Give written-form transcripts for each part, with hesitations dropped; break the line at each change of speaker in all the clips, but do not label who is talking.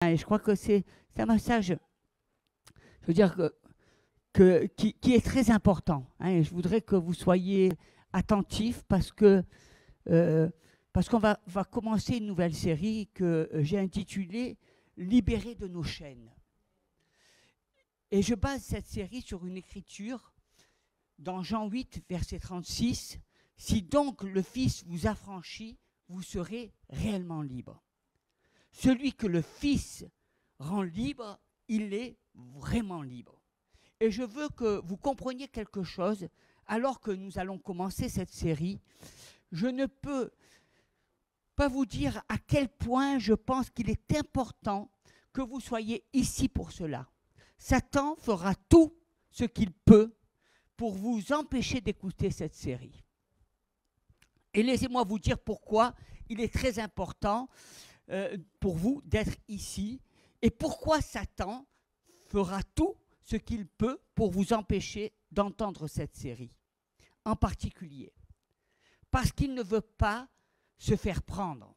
Et je crois que c'est un message, je veux dire, qui est très important. Et je voudrais que vous soyez attentifs euh, parce qu'on va commencer une nouvelle série que j'ai intitulée Libérés de nos chaînes. Et je base cette série sur une écriture dans Jean 8, verset 36. Si donc le Fils vous affranchit, vous serez réellement libre. Celui que le Fils rend libre, il est vraiment libre. Et je veux que vous compreniez quelque chose alors que nous allons commencer cette série. Je ne peux pas vous dire à quel point je pense qu'il est important que vous soyez ici pour cela. Satan fera tout ce qu'il peut pour vous empêcher d'écouter cette série. Et laissez-moi vous dire pourquoi il est très important pour vous d'être ici et pourquoi Satan fera tout ce qu'il peut pour vous empêcher d'entendre cette série. En particulier, parce qu'il ne veut pas se faire prendre.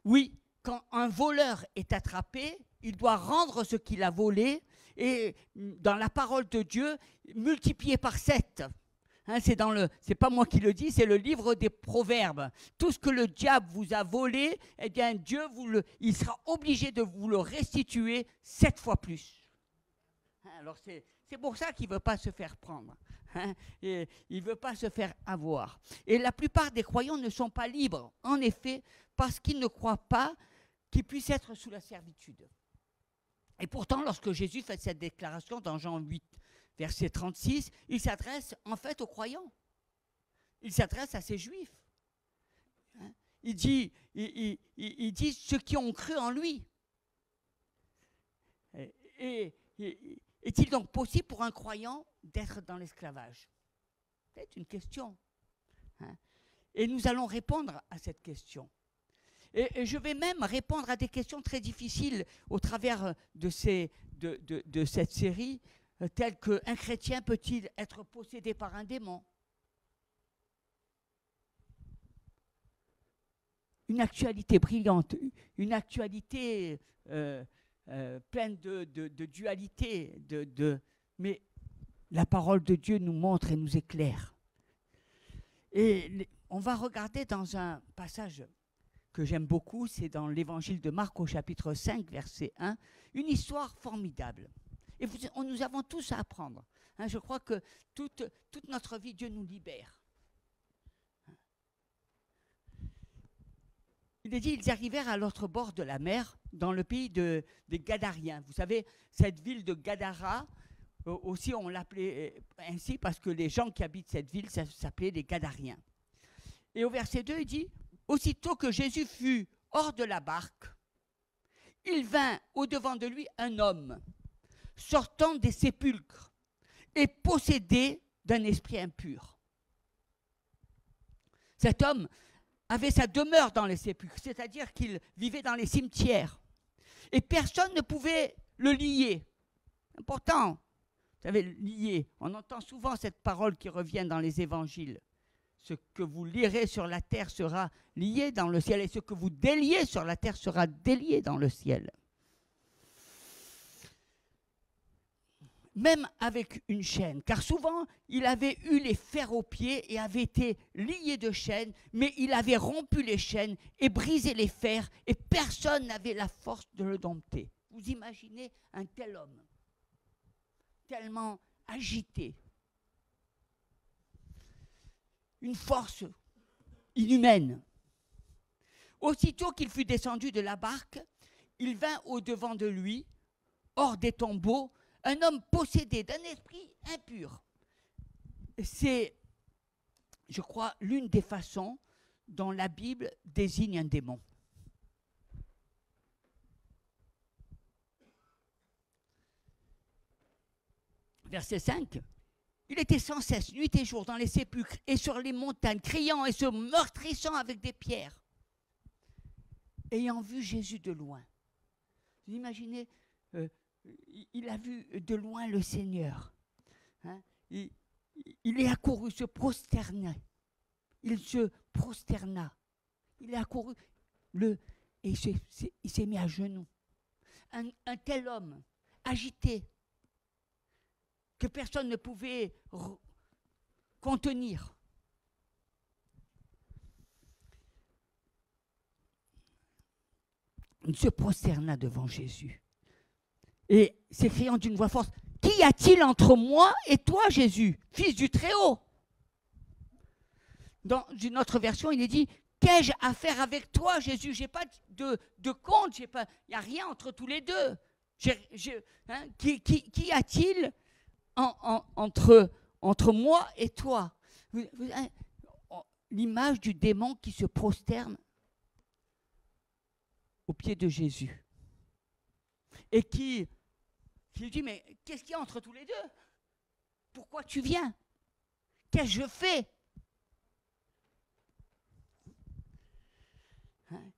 Oui, quand un voleur est attrapé, il doit rendre ce qu'il a volé et dans la parole de Dieu, multiplier par 7. C'est pas moi qui le dis, c'est le livre des Proverbes. Tout ce que le diable vous a volé, eh bien Dieu il sera obligé de vous le restituer 7 fois plus. Alors c'est pour ça qu'il ne veut pas se faire prendre. Et il ne veut pas se faire avoir. Et la plupart des croyants ne sont pas libres, en effet, parce qu'ils ne croient pas qu'ils puissent être sous la servitude. Et pourtant, lorsque Jésus fait cette déclaration dans Jean 8, verset 36, il s'adresse en fait aux croyants. Il s'adresse à ces Juifs. Il dit ceux qui ont cru en lui. Et est-il donc possible pour un croyant d'être dans l'esclavage? C'est une question. Et nous allons répondre à cette question. Et je vais même répondre à des questions très difficiles au travers de cette série, telles qu'un chrétien peut-il être possédé par un démon? Une actualité brillante, une actualité pleine de dualité, mais la parole de Dieu nous montre et nous éclaire. Et on va regarder dans un passage que j'aime beaucoup, c'est dans l'évangile de Marc au chapitre 5, verset 1, une histoire formidable. Et nous avons tous à apprendre. Je crois que toute notre vie, Dieu nous libère. Il est dit, ils arrivèrent à l'autre bord de la mer, dans le pays des Gadariens. Vous savez, cette ville de Gadara, aussi on l'appelait ainsi parce que les gens qui habitent cette ville, ça s'appelait les Gadariens. Et au verset 2, il dit, aussitôt que Jésus fut hors de la barque, il vint au-devant de lui un homme, sortant des sépulcres et possédé d'un esprit impur. Cet homme avait sa demeure dans les sépulcres, c'est-à-dire qu'il vivait dans les cimetières. Et personne ne pouvait le lier. Important, vous savez, lier. On entend souvent cette parole qui revient dans les évangiles. Ce que vous lierez sur la terre sera lié dans le ciel, et ce que vous déliez sur la terre sera délié dans le ciel. Même avec une chaîne, car souvent il avait eu les fers aux pieds et avait été lié de chaînes, mais il avait rompu les chaînes et brisé les fers, et personne n'avait la force de le dompter. Vous imaginez un tel homme, tellement agité, une force inhumaine. Aussitôt qu'il fut descendu de la barque, il vint au-devant de lui, hors des tombeaux, un homme possédé d'un esprit impur. C'est, je crois, l'une des façons dont la Bible désigne un démon. Verset 5. Il était sans cesse, nuit et jour, dans les sépulcres et sur les montagnes, criant et se meurtrissant avec des pierres. Ayant vu Jésus de loin. Vous imaginez, il a vu de loin le Seigneur. Il est accouru, se prosterna. Il se prosterna. Il est accouru et il s'est mis à genoux. un tel homme, agité, que personne ne pouvait contenir. Il se prosterna devant Jésus et s'écriant d'une voix forte, « Qu'y a-t-il entre moi et toi, Jésus, fils du Très-Haut » Dans une autre version, il est dit, « Qu'ai-je à faire avec toi, Jésus? Je n'ai pas de compte, il n'y a rien entre tous les deux. Qu'y a-t-il entre moi et toi ?» L'image du démon qui se prosterne aux pieds de Jésus et qui lui dit, mais qu'est-ce qu'il y a entre tous les deux? Pourquoi tu viens? Qu'est-ce que je fais? Hein?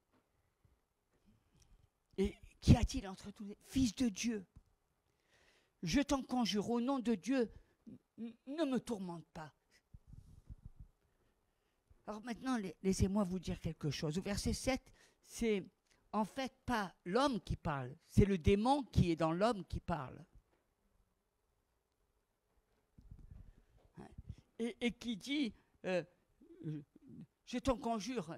Et qu'y a-t-il entre tous les fils de Dieu? Je t'en conjure, au nom de Dieu, ne me tourmente pas. Alors maintenant, laissez-moi vous dire quelque chose. Au verset 7, c'est en fait pas l'homme qui parle, c'est le démon qui est dans l'homme qui parle. Et qui dit, je t'en conjure,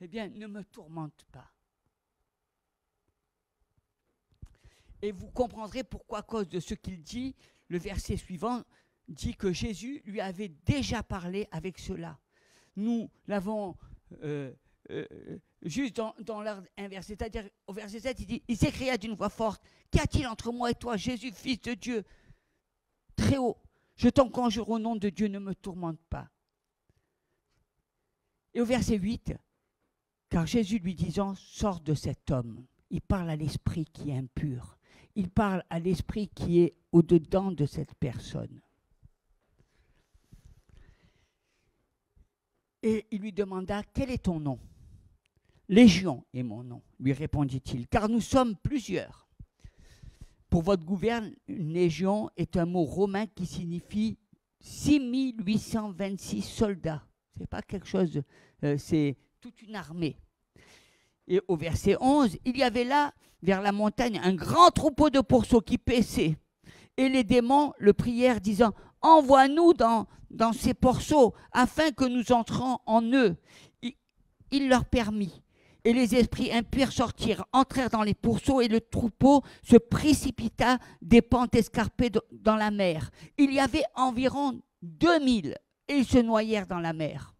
eh bien, ne me tourmente pas. Et vous comprendrez pourquoi, à cause de ce qu'il dit, le verset suivant dit que Jésus lui avait déjà parlé avec cela. Nous l'avons juste dans l'ordre inverse, c'est-à-dire au verset 7, il dit, il s'écria d'une voix forte, « Qu'y a-t-il entre moi et toi, Jésus, fils de Dieu, très haut, je t'en conjure au nom de Dieu, ne me tourmente pas. » Et au verset 8, car Jésus lui disant, « Sors de cet homme », il parle à l'esprit qui est impur, il parle à l'esprit qui est au-dedans de cette personne. Et il lui demanda, « Quel est ton nom ?»« Légion est mon nom, lui répondit-il, car nous sommes plusieurs. Pour votre gouverne, une légion est un mot romain qui signifie 6826 soldats. Ce n'est pas quelque chose, c'est toute une armée. Et au verset 11, il y avait là, vers la montagne, un grand troupeau de pourceaux qui paissaient. Et les démons le prièrent, disant, « Envoie-nous dans ces pourceaux, afin que nous entrons en eux. » Il leur permit. Et les esprits impurs sortirent, entrèrent dans les pourceaux, et le troupeau se précipita des pentes escarpées dans la mer. Il y avait environ 2000, et ils se noyèrent dans la mer.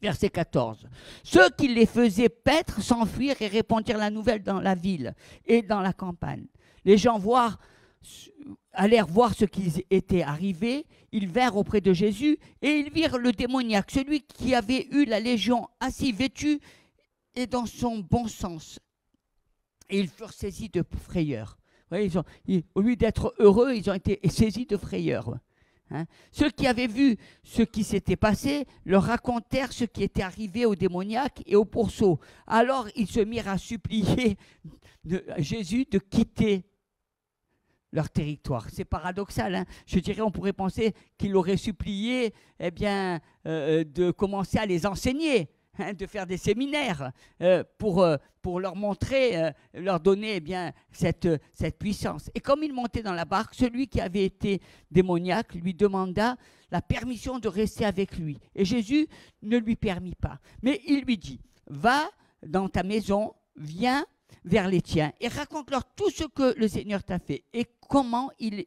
Verset 14. Ceux qui les faisaient paître s'enfuirent et répandirent la nouvelle dans la ville et dans la campagne. Les gens allèrent voir ce qui était arrivé. Ils vinrent auprès de Jésus et ils virent le démoniaque, celui qui avait eu la légion, assis vêtu et dans son bon sens. Et ils furent saisis de frayeur. Vous voyez, au lieu d'être heureux, ils ont été saisis de frayeur. Hein? Ceux qui avaient vu ce qui s'était passé leur racontèrent ce qui était arrivé au démoniaque et au pourceau. Alors ils se mirent à supplier Jésus de quitter leur territoire. C'est paradoxal, hein? Je dirais, on pourrait penser qu'il aurait supplié de commencer à les enseigner, hein, de faire des séminaires pour leur montrer, leur donner cette puissance. Et comme il montait dans la barque, celui qui avait été démoniaque lui demanda la permission de rester avec lui. Et Jésus ne lui permit pas. Mais il lui dit, « Va dans ta maison, viens vers les tiens et raconte-leur tout ce que le Seigneur t'a fait et comment il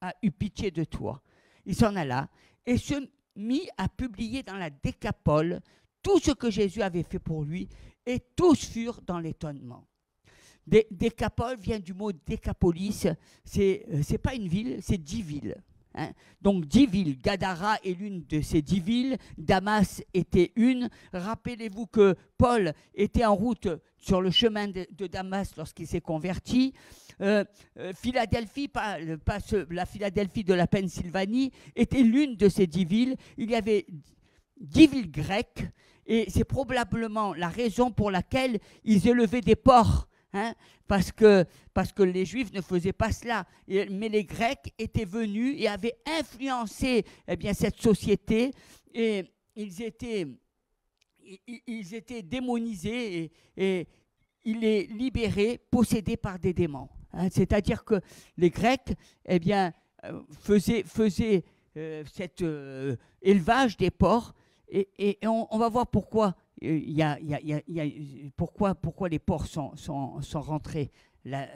a eu pitié de toi. » Il s'en alla et se mit à publier dans la Décapole tout ce que Jésus avait fait pour lui, et tous furent dans l'étonnement. Décapole vient du mot Décapolis, c'est pas une ville, c'est 10 villes. Hein. Donc 10 villes, Gadara est l'une de ces 10 villes, Damas était une. Rappelez-vous que Paul était en route sur le chemin de Damas lorsqu'il s'est converti. Philadelphie, la Philadelphie de la Pennsylvanie, était l'une de ces 10 villes. Il y avait 10 villes grecques, et c'est probablement la raison pour laquelle ils élevaient des porcs, hein, parce que les Juifs ne faisaient pas cela. Mais les Grecs étaient venus et avaient influencé cette société, et ils étaient démonisés, et il est libéré, possédé par des démons. Hein. C'est-à-dire que les Grecs, eh bien, faisaient cet élevage des porcs, et on va voir pourquoi, pourquoi les porcs sont rentrés là,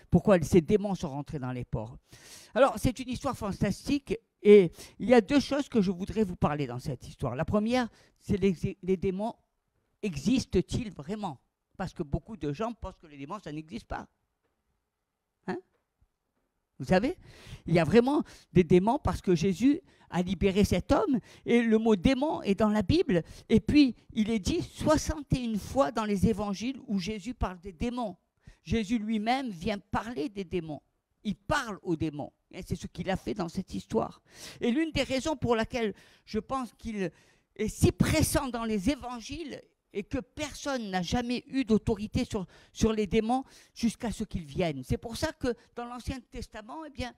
pourquoi ces démons sont rentrés dans les porcs. Alors, c'est une histoire fantastique, et il y a deux choses que je voudrais vous parler dans cette histoire. La première, c'est les démons existent-ils vraiment? Parce que beaucoup de gens pensent que les démons, ça n'existe pas. Hein? Vous savez, il y a vraiment des démons parce que Jésus a libéré cet homme, et le mot démon est dans la Bible, et puis il est dit 61 fois dans les évangiles où Jésus parle des démons. Jésus lui-même vient parler des démons. Il parle aux démons. Et c'est ce qu'il a fait dans cette histoire. Et l'une des raisons pour laquelle je pense qu'il est si pressant dans les évangiles, et que personne n'a jamais eu d'autorité sur les démons jusqu'à ce qu'ils viennent. C'est pour ça que dans l'Ancien Testament, eh bien,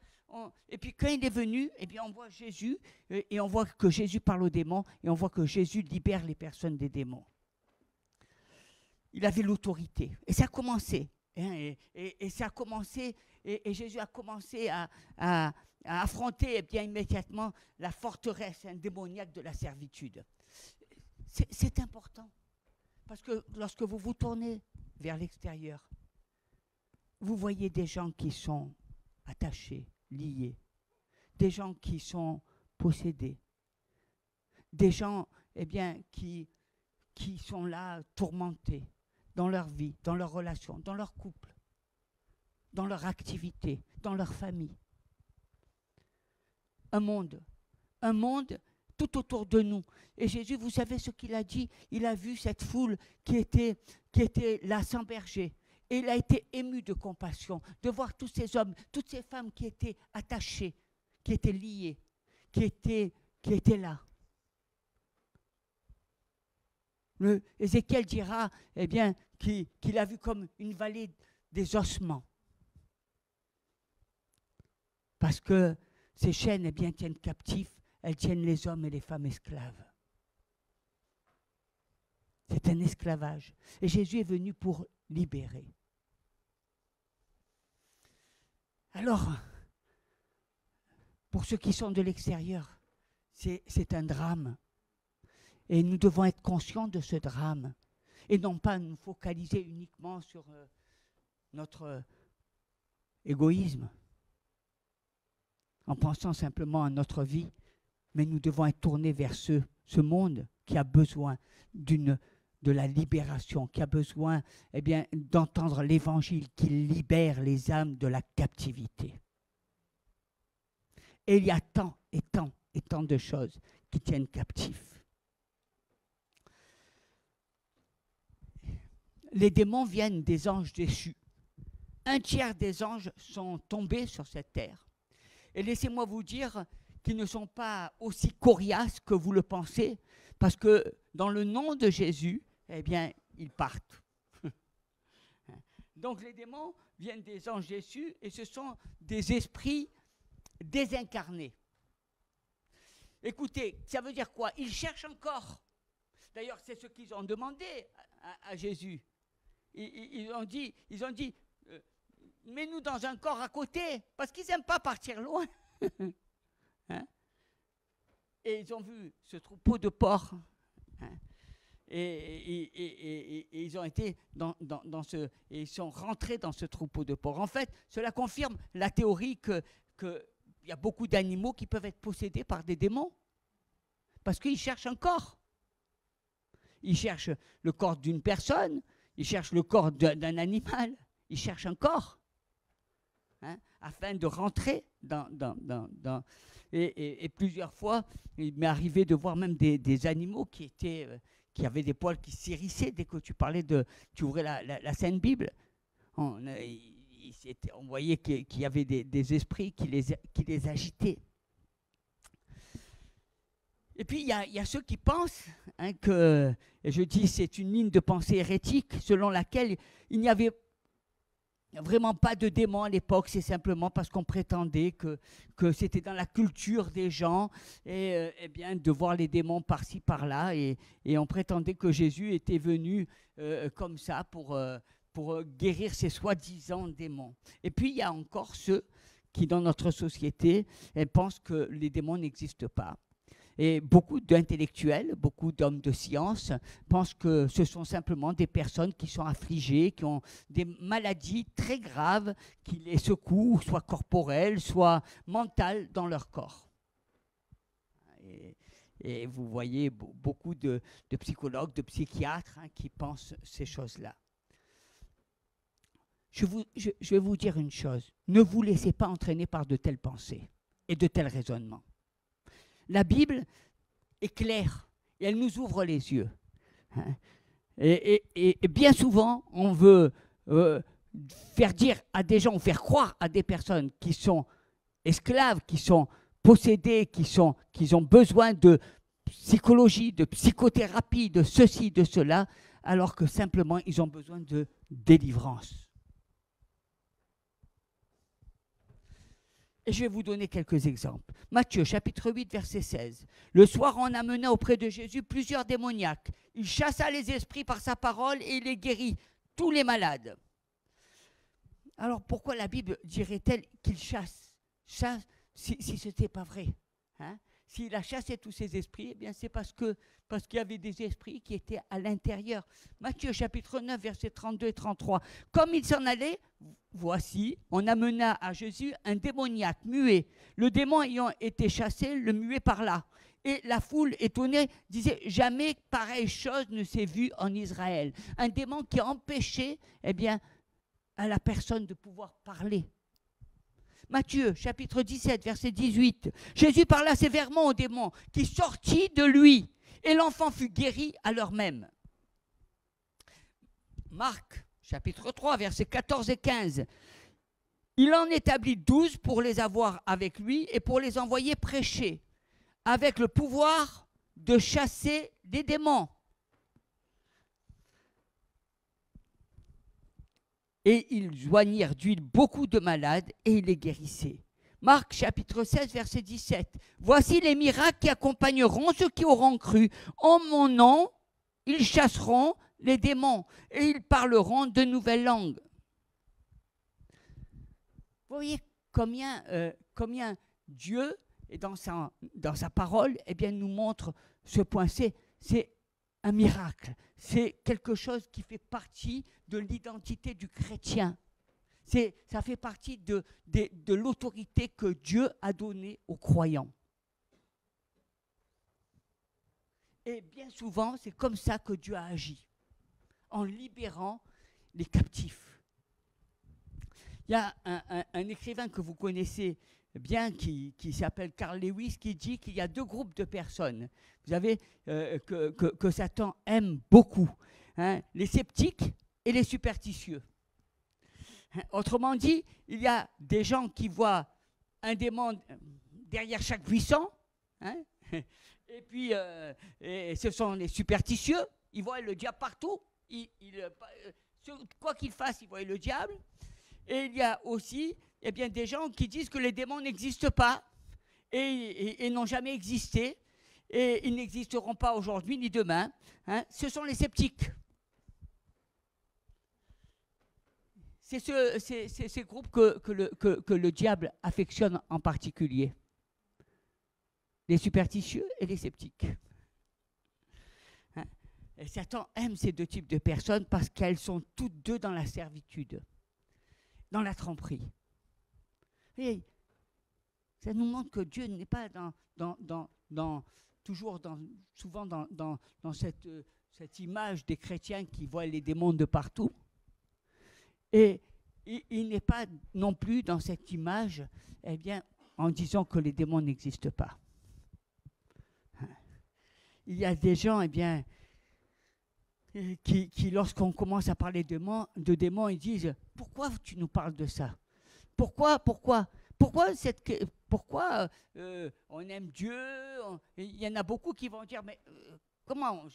et puis quand il est venu, eh bien, on voit Jésus, et on voit que Jésus parle aux démons, et on voit que Jésus libère les personnes des démons. Il avait l'autorité. Et ça a commencé. Hein, et ça a commencé, et Jésus a commencé à affronter, eh bien, immédiatement la forteresse démoniaque de la servitude. C'est important. Parce que lorsque vous vous tournez vers l'extérieur, vous voyez des gens qui sont attachés, liés, des gens qui sont possédés, des gens, eh bien, qui sont là tourmentés dans leur vie, dans leurs relations, dans leur couple, dans leur activité, dans leur famille. Un monde tout autour de nous. Et Jésus, vous savez ce qu'il a dit? Il a vu cette foule qui était là sans berger. Et il a été ému de compassion de voir tous ces hommes, toutes ces femmes qui étaient attachées, qui étaient liées, qui étaient là. Ézéchiel dira, eh bien, qu'il a vu comme une vallée des ossements. Parce que ces chaînes, eh bien, tiennent captifs. Elles tiennent les hommes et les femmes esclaves. C'est un esclavage. Et Jésus est venu pour libérer. Alors, pour ceux qui sont de l'extérieur, c'est un drame. Et nous devons être conscients de ce drame. Et non pas nous focaliser uniquement sur notre égoïsme, en pensant simplement à notre vie. Mais nous devons être tournés vers ce monde qui a besoin de la libération, qui a besoin, eh bien, d'entendre l'évangile qui libère les âmes de la captivité. Et il y a tant et tant et tant de choses qui tiennent captifs. Les démons viennent des anges déchus. 1/3 des anges sont tombés sur cette terre. Et laissez-moi vous dire qui ne sont pas aussi coriaces que vous le pensez, parce que dans le nom de Jésus, eh bien, ils partent. Donc les démons viennent des anges déchus, et ce sont des esprits désincarnés. Écoutez, ça veut dire quoi? Ils cherchent encore. D'ailleurs, c'est ce qu'ils ont demandé à Jésus. Ils ont dit, mets-nous dans un corps à côté, parce qu'ils n'aiment pas partir loin. Hein? Et ils ont vu ce troupeau de porcs, hein? et ils ont été et ils sont rentrés dans ce troupeau de porcs. En fait, cela confirme la théorie qu'il y a beaucoup d'animaux qui peuvent être possédés par des démons, parce qu'ils cherchent un corps. Ils cherchent le corps d'une personne, ils cherchent le corps d'un animal, ils cherchent un corps, hein, afin de rentrer dans et plusieurs fois, il m'est arrivé de voir même des animaux qui avaient des poils qui s'hérissaient dès que tu ouvrais la Sainte Bible. On voyait qu'il y avait des esprits qui les agitaient. Et puis, il y a ceux qui pensent, hein, et je dis, c'est une ligne de pensée hérétique, selon laquelle il n'y avait vraiment pas de démons à l'époque, c'est simplement parce qu'on prétendait que c'était dans la culture des gens et bien de voir les démons par-ci, par-là, et on prétendait que Jésus était venu comme ça pour guérir ces soi-disant démons. Et puis il y a encore ceux qui, dans notre société, pensent que les démons n'existent pas. Et beaucoup d'intellectuels, beaucoup d'hommes de science pensent que ce sont simplement des personnes qui sont affligées, qui ont des maladies très graves qui les secouent, soit corporelles, soit mentales dans leur corps. Et vous voyez beaucoup de psychologues, de psychiatres qui pensent ces choses-là. Je vais vous dire une chose, ne vous laissez pas entraîner par de telles pensées et de tels raisonnements. La Bible est claire et elle nous ouvre les yeux. Et bien souvent, on veut faire dire à des gens, faire croire à des personnes qui sont esclaves, qui sont possédés, qui ont besoin de psychologie, de psychothérapie, de ceci, de cela, alors que simplement ils ont besoin de délivrance. Et je vais vous donner quelques exemples. Matthieu, chapitre 8, verset 16. Le soir, on amena auprès de Jésus plusieurs démoniaques. Il chassa les esprits par sa parole et il les guérit, tous les malades. Alors pourquoi la Bible dirait-elle qu'il chasse si ce n'était pas vrai, S'il a chassé tous ces esprits, eh bien c'est parce qu'il y avait des esprits qui étaient à l'intérieur. Matthieu chapitre 9, versets 32 et 33. Comme il s'en allait, voici, on amena à Jésus un démoniaque muet. Le démon ayant été chassé, le muet parla. Et la foule, étonnée, disait, jamais pareille chose ne s'est vue en Israël. Un démon qui empêchait, à la personne de pouvoir parler. Matthieu, chapitre 17, verset 18. Jésus parla sévèrement au démon qui sortit de lui, et l'enfant fut guéri à l'heure même. Marc, chapitre 3, versets 14 et 15. Il en établit 12 pour les avoir avec lui et pour les envoyer prêcher, avec le pouvoir de chasser des démons. Et ils joignirent d'huile beaucoup de malades et ils les guérissaient. Marc chapitre 16, verset 17. Voici les miracles qui accompagneront ceux qui auront cru. En mon nom, ils chasseront les démons et ils parleront de nouvelles langues. Vous voyez combien Dieu, dans sa parole, nous montre ce point. C'est un miracle. C'est quelque chose qui fait partie de l'identité du chrétien. Ça fait partie de l'autorité que Dieu a donnée aux croyants. Et bien souvent, c'est comme ça que Dieu a agi, en libérant les captifs. Il y a un écrivain que vous connaissez bien qui s'appelle Carl Lewis qui dit qu'il y a deux groupes de personnes. Vous savez que Satan aime beaucoup, les sceptiques et les superstitieux. Autrement dit, il y a des gens qui voient un démon derrière chaque buisson, et puis ce sont les superstitieux, ils voient le diable partout, quoi qu'il fasse, ils voient le diable. Et il y a aussi des gens qui disent que les démons n'existent pas et n'ont jamais existé, et ils n'existeront pas aujourd'hui ni demain. Ce sont les sceptiques. C'est ces groupes que le diable affectionne en particulier. Les superstitieux et les sceptiques. Et Satan aime ces deux types de personnes parce qu'elles sont toutes deux dans la servitude, dans la tromperie. Et ça nous montre que Dieu n'est pas souvent dans cette image des chrétiens qui voient les démons de partout. Et il n'est pas non plus dans cette image, en disant que les démons n'existent pas. Il y a des gens, qui lorsqu'on commence à parler de démons, ils disent « Pourquoi tu nous parles de ça ? Pourquoi on aime Dieu ?» Il y en a beaucoup qui vont dire « Mais comment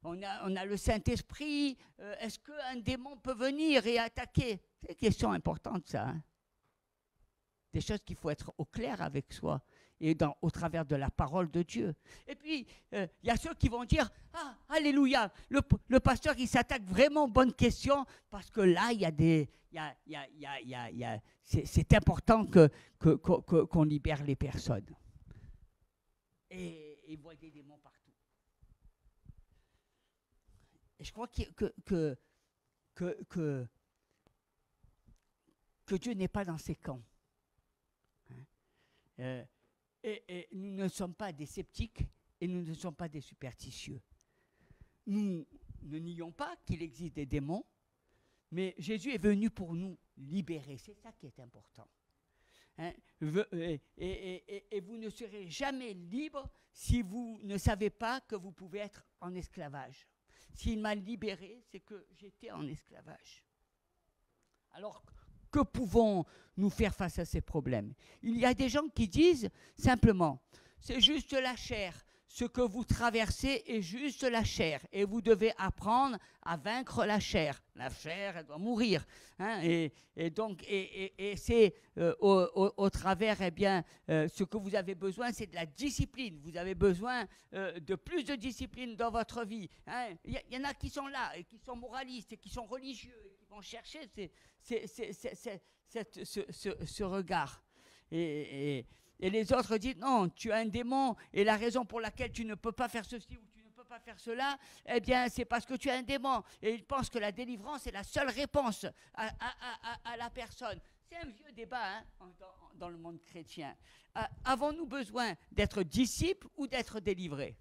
on a le Saint-Esprit, est-ce qu'un démon peut venir et attaquer ?» C'est une question importante, ça. Hein. Des choses qu'il faut être au clair avec soi et au travers de la parole de Dieu. Et puis, il y a ceux qui vont dire « Ah, alléluia, le pasteur, il s'attaque vraiment aux bonnes questions parce que là, il y a des... c'est important qu'on libère les personnes. » Et ils voient des démons partout. Et je crois que Dieu n'est pas dans ces camps. Hein? Et nous ne sommes pas des sceptiques et nous ne sommes pas des superstitieux. Nous ne nions pas qu'il existe des démons, mais Jésus est venu pour nous libérer. C'est ça qui est important. Hein? Et vous ne serez jamais libre si vous ne savez pas que vous pouvez être en esclavage. S'il m'a libéré, c'est que j'étais en esclavage. Alors, que pouvons-nous faire face à ces problèmes? Il y a des gens qui disent simplement, c'est juste la chair. Ce que vous traversez est juste la chair. Et vous devez apprendre à vaincre la chair. La chair, elle doit mourir. Hein, et donc, c'est au travers, eh bien, ce que vous avez besoin, c'est de la discipline. Vous avez besoin de plus de discipline dans votre vie. Hein. Y en a qui sont là, et qui sont moralistes, et qui sont religieux, et qui vont chercher ce regard. Et les autres disent, non, tu as un démon, et la raison pour laquelle tu ne peux pas faire ceci ou tu ne peux pas faire cela, eh bien, c'est parce que tu as un démon. Et ils pensent que la délivrance est la seule réponse à la personne. C'est un vieux débat hein, dans le monde chrétien. Avons-nous besoin d'être disciples ou d'être délivrés?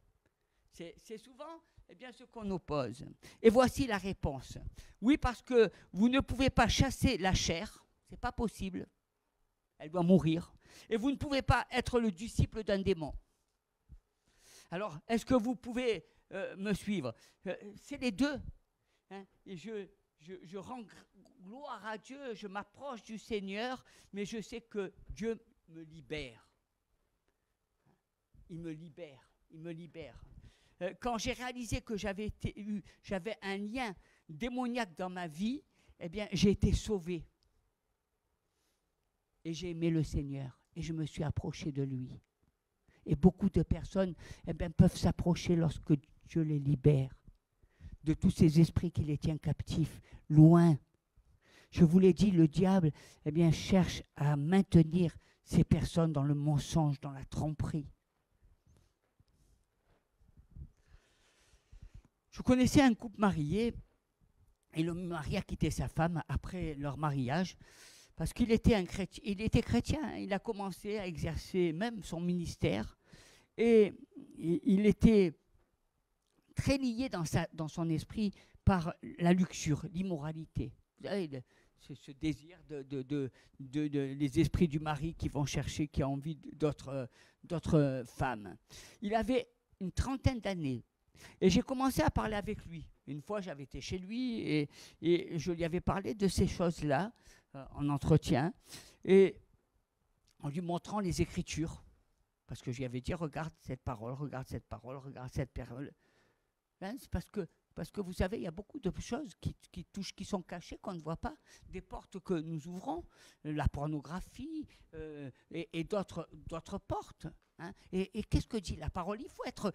C'est souvent eh bien, ce qu'on oppose. Et voici la réponse. Oui, parce que vous ne pouvez pas chasser la chair, ce n'est pas possible. Elle doit mourir. Et vous ne pouvez pas être le disciple d'un démon. Alors, est-ce que vous pouvez me suivre? C'est les deux. Hein, et je rends gloire à Dieu, je m'approche du Seigneur, mais je sais que Dieu me libère. Il me libère, il me libère. Quand j'ai réalisé que j'avais un lien démoniaque dans ma vie, eh bien, j'ai été sauvé. Et j'ai aimé le Seigneur. Et je me suis approché de lui. Et beaucoup de personnes eh bien, peuvent s'approcher lorsque Dieu les libère de tous ces esprits qui les tiennent captifs, loin. Je vous l'ai dit, le diable eh bien, cherche à maintenir ces personnes dans le mensonge, dans la tromperie. Je connaissais un couple marié, et le mari a quitté sa femme après leur mariage, parce qu'il était chrétien, il a commencé à exercer même son ministère, et il était très lié dans son esprit par la luxure, l'immoralité. Vous savez, ce désir les esprits du mari qui vont chercher, qui ont envie d'autres femmes. Il avait une trentaine d'années. Et j'ai commencé à parler avec lui. Une fois, j'avais été chez lui et je lui avais parlé de ces choses-là en entretien et en lui montrant les Écritures. Parce que je lui avais dit, regarde cette parole, regarde cette parole, regarde cette parole. Hein, c'est parce que vous savez, il y a beaucoup de choses qui sont cachées, qu'on ne voit pas. Des portes que nous ouvrons, la pornographie et d'autres portes. Hein. Et qu'est-ce que dit la parole? Il faut être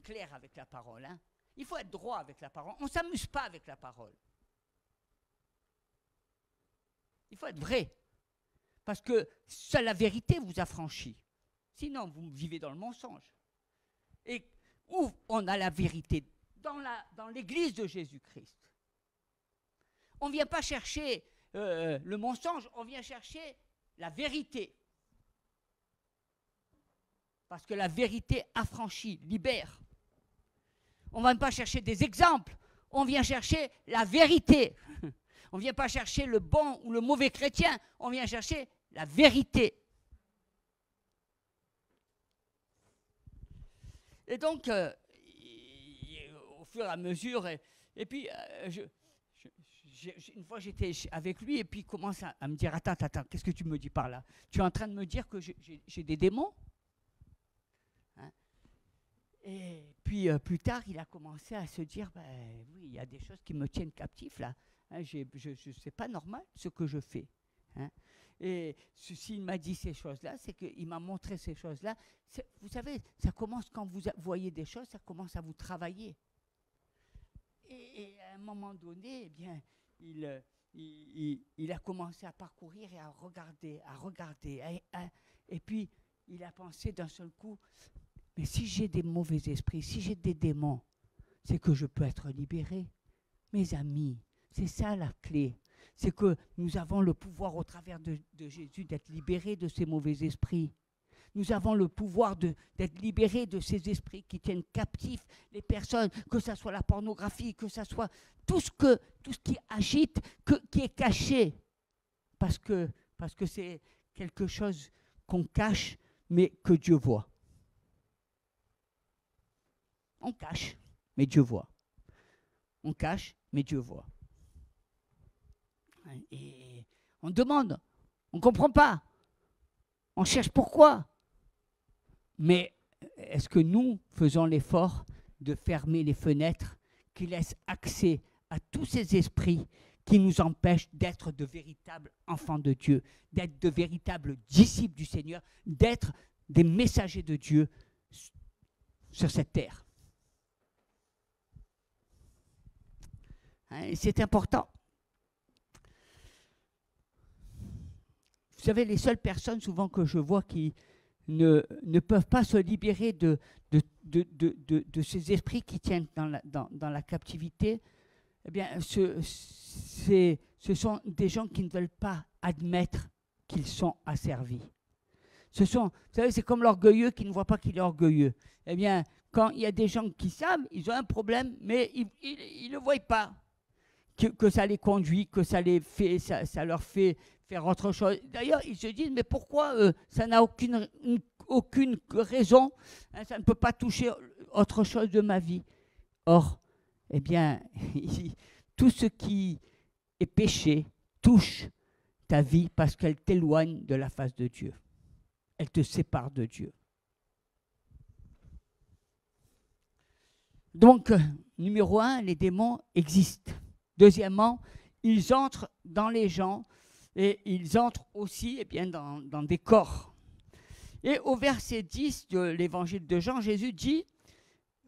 clair avec la parole. Hein. Il faut être droit avec la parole. On ne s'amuse pas avec la parole. Il faut être vrai. Parce que seule la vérité vous affranchit. Sinon, vous vivez dans le mensonge. Et où on a la vérité? Dans l'église de Jésus-Christ. On ne vient pas chercher le mensonge, on vient chercher la vérité. Parce que la vérité affranchit, libère. On ne vient pas chercher des exemples, on vient chercher la vérité. On ne vient pas chercher le bon ou le mauvais chrétien, on vient chercher la vérité. Et donc, au fur et à mesure, et puis, une fois j'étais avec lui, et puis il commence à me dire, attends, qu'est-ce que tu me dis par là? Tu es en train de me dire que j'ai des démons? Hein? Et puis, plus tard, il a commencé à se dire, oui, il y a des choses qui me tiennent captif, là. Hein, c'est pas normal ce que je fais. Hein. Et s'il m'a dit ces choses-là, c'est qu'il m'a montré ces choses-là. Vous savez, ça commence quand vous voyez des choses, ça commence à vous travailler. Et à un moment donné, eh bien, il a commencé à parcourir et à regarder. Et puis, il a pensé d'un seul coup, mais si j'ai des mauvais esprits, si j'ai des démons, c'est que je peux être libéré. Mes amis, c'est ça la clé. C'est que nous avons le pouvoir au travers de Jésus d'être libérés de ces mauvais esprits. Nous avons le pouvoir d'être libérés de ces esprits qui tiennent captifs les personnes, que ce soit la pornographie, que ce soit tout ce qui agite, qui est caché. Parce que c'est quelque chose qu'on cache, mais que Dieu voit. On cache, mais Dieu voit. On cache, mais Dieu voit. Et on demande, on ne comprend pas. On cherche pourquoi. Mais est-ce que nous faisons l'effort de fermer les fenêtres qui laissent accès à tous ces esprits qui nous empêchent d'être de véritables enfants de Dieu, d'être de véritables disciples du Seigneur, d'être des messagers de Dieu sur cette terre? Hein, c'est important. Vous savez, les seules personnes souvent que je vois qui ne peuvent pas se libérer de ces esprits qui tiennent dans la captivité, eh bien, ce sont des gens qui ne veulent pas admettre qu'ils sont asservis. Vous savez, c'est comme l'orgueilleux qui ne voit pas qu'il est orgueilleux. Eh bien, quand il y a des gens qui savent, ils ont un problème, mais ils ne le voient pas. Que ça les conduit, que ça leur fait faire autre chose. D'ailleurs, ils se disent, mais pourquoi ça n'a aucune raison, hein, ça ne peut pas toucher autre chose de ma vie. Or, eh bien, tout ce qui est péché touche ta vie parce qu'elle t'éloigne de la face de Dieu. Elle te sépare de Dieu. Donc, numéro 1, les démons existent. Deuxièmement, ils entrent dans les gens et ils entrent aussi eh bien, dans des corps. Et au verset 10 de l'évangile de Jean, Jésus dit,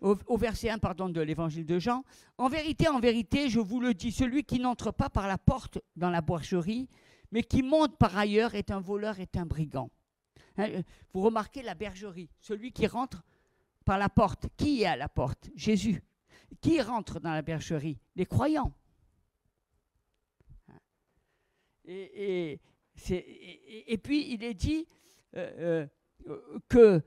au verset 1 de l'évangile de Jean, « En vérité, je vous le dis, celui qui n'entre pas par la porte dans la bergerie, mais qui monte par ailleurs est un voleur, est un brigand. » Hein, vous remarquez la bergerie, celui qui rentre par la porte. Qui est à la porte? Jésus. Qui rentre dans la bergerie? Les croyants. Et puis il est dit que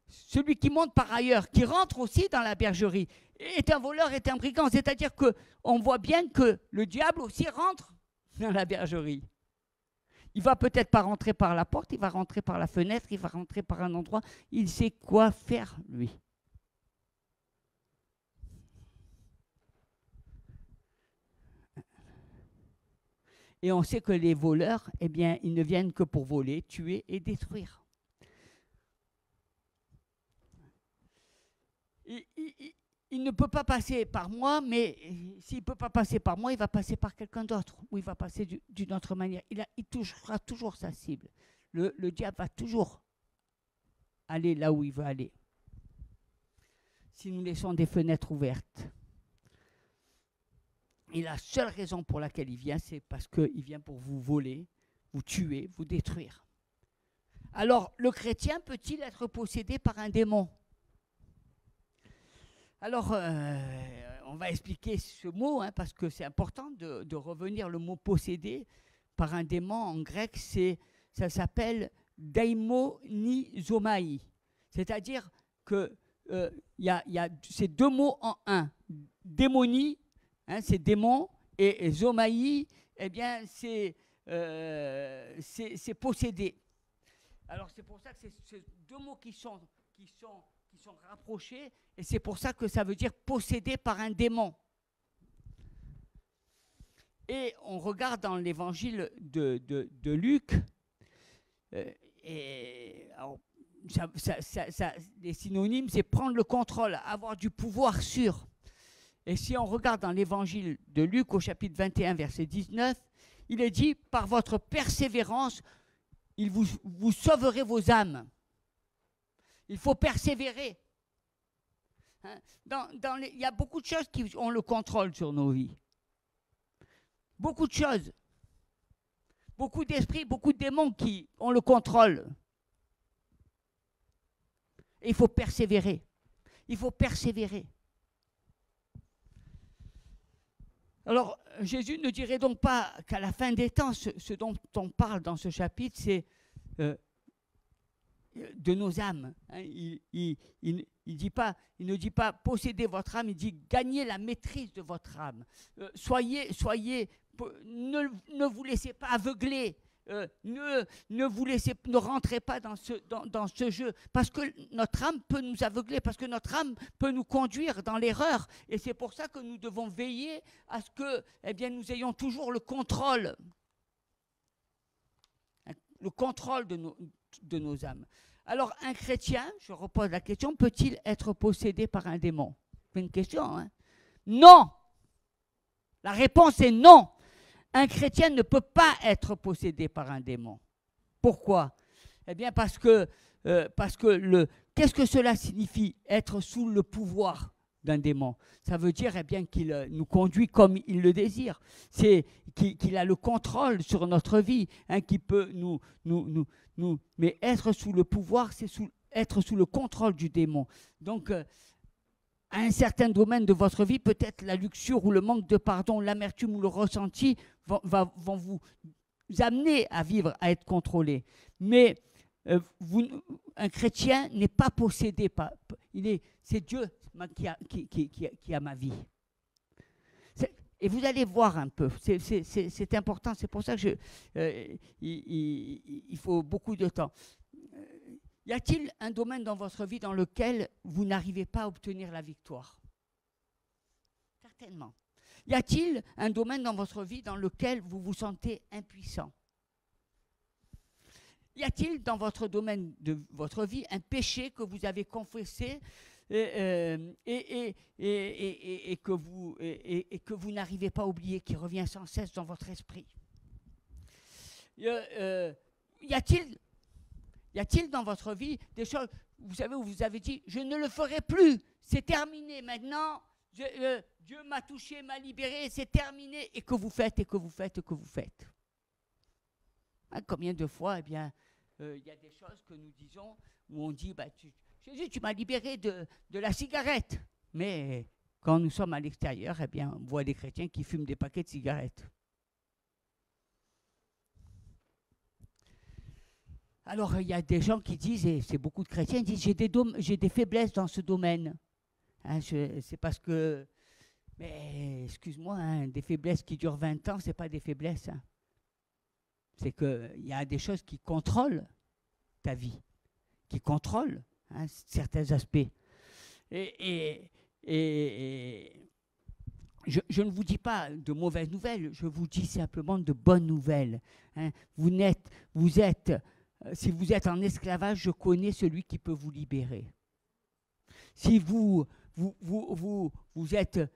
celui qui monte par ailleurs, qui rentre aussi dans la bergerie, est un voleur, est un brigand. C'est-à-dire qu'on voit bien que le diable aussi rentre dans la bergerie. Il ne va peut-être pas rentrer par la porte, il va rentrer par la fenêtre, il va rentrer par un endroit. Il sait quoi faire, lui. Et on sait que les voleurs, eh bien, ils ne viennent que pour voler, tuer et détruire. Il ne peut pas passer par moi, mais s'il ne peut pas passer par moi, il va passer par quelqu'un d'autre, ou il va passer d'une autre manière. Il touchera toujours sa cible. Le diable va toujours aller là où il veut aller. Si nous laissons des fenêtres ouvertes. Et la seule raison pour laquelle il vient, c'est parce qu'il vient pour vous voler, vous tuer, vous détruire. Alors, le chrétien peut-il être possédé par un démon? Alors, on va expliquer ce mot, hein, parce que c'est important de revenir. Le mot possédé par un démon en grec, ça s'appelle daimonizomaï. C'est-à-dire que y a ces deux mots en un. Démonie, hein, c'est démon, et zomaï, eh bien, c'est possédé. Alors, c'est pour ça que c'est deux mots qui sont rapprochés, et c'est pour ça que ça veut dire possédé par un démon. Et on regarde dans l'évangile de Luc, alors, les synonymes, c'est prendre le contrôle, avoir du pouvoir sur. Et si on regarde dans l'évangile de Luc au chapitre 21, verset 19, il est dit, par votre persévérance, vous sauverez vos âmes. Il faut persévérer. Hein? Il y a beaucoup de choses qui ont le contrôle sur nos vies. Beaucoup de choses. Beaucoup d'esprits, beaucoup de démons qui ont le contrôle. Et il faut persévérer. Il faut persévérer. Alors, Jésus ne dirait donc pas qu'à la fin des temps, ce dont on parle dans ce chapitre, c'est de nos âmes. Hein. Il ne dit pas possédez votre âme, il dit gagnez la maîtrise de votre âme. Ne vous laissez pas aveugler. Ne rentrez pas dans ce jeu, parce que notre âme peut nous aveugler, parce que notre âme peut nous conduire dans l'erreur, et c'est pour ça que nous devons veiller à ce que, nous ayons toujours le contrôle de nos âmes. Alors, un chrétien, je repose la question, peut-il être possédé par un démon? C'est une question, hein? Non! La réponse est non! Un chrétien ne peut pas être possédé par un démon. Pourquoi? Eh bien, parce que qu'est-ce que cela signifie, être sous le pouvoir d'un démon? Ça veut dire qu'il nous conduit comme il le désire. C'est qu'il a le contrôle sur notre vie, hein, qui peut mais être sous le pouvoir, c'est être sous le contrôle du démon. Donc, à un certain domaine de votre vie, peut-être la luxure ou le manque de pardon, l'amertume ou le ressenti vont vous amener à vivre, à être contrôlé. Mais un chrétien n'est pas possédé par... C'est Dieu qui a ma vie. Et vous allez voir un peu, c'est important, c'est pour ça que il faut beaucoup de temps. Y a-t-il un domaine dans votre vie dans lequel vous n'arrivez pas à obtenir la victoire? Certainement. Y a-t-il un domaine dans votre vie dans lequel vous vous sentez impuissant? Y a-t-il dans votre domaine de votre vie un péché que vous avez confessé et que vous n'arrivez pas à oublier, qui revient sans cesse dans votre esprit? Y a-t-il dans votre vie des choses, vous savez, où vous avez dit, je ne le ferai plus, c'est terminé maintenant, Dieu m'a touché, m'a libéré, c'est terminé, et que vous faites, hein, combien de fois, il y a des choses que nous disons, où on dit, Jésus, tu m'as libéré de la cigarette. Mais quand nous sommes à l'extérieur, on voit des chrétiens qui fument des paquets de cigarettes. Alors, il y a des gens qui disent, et c'est beaucoup de chrétiens, qui disent, j'ai des faiblesses dans ce domaine. Hein, c'est parce que, mais excuse-moi, hein, des faiblesses qui durent 20 ans, ce n'est pas des faiblesses. Hein. C'est qu'il y a des choses qui contrôlent ta vie, qui contrôlent, hein, certains aspects. Et je ne vous dis pas de mauvaises nouvelles, je vous dis simplement de bonnes nouvelles. Hein. Si vous êtes en esclavage, je connais celui qui peut vous libérer. Si vous êtes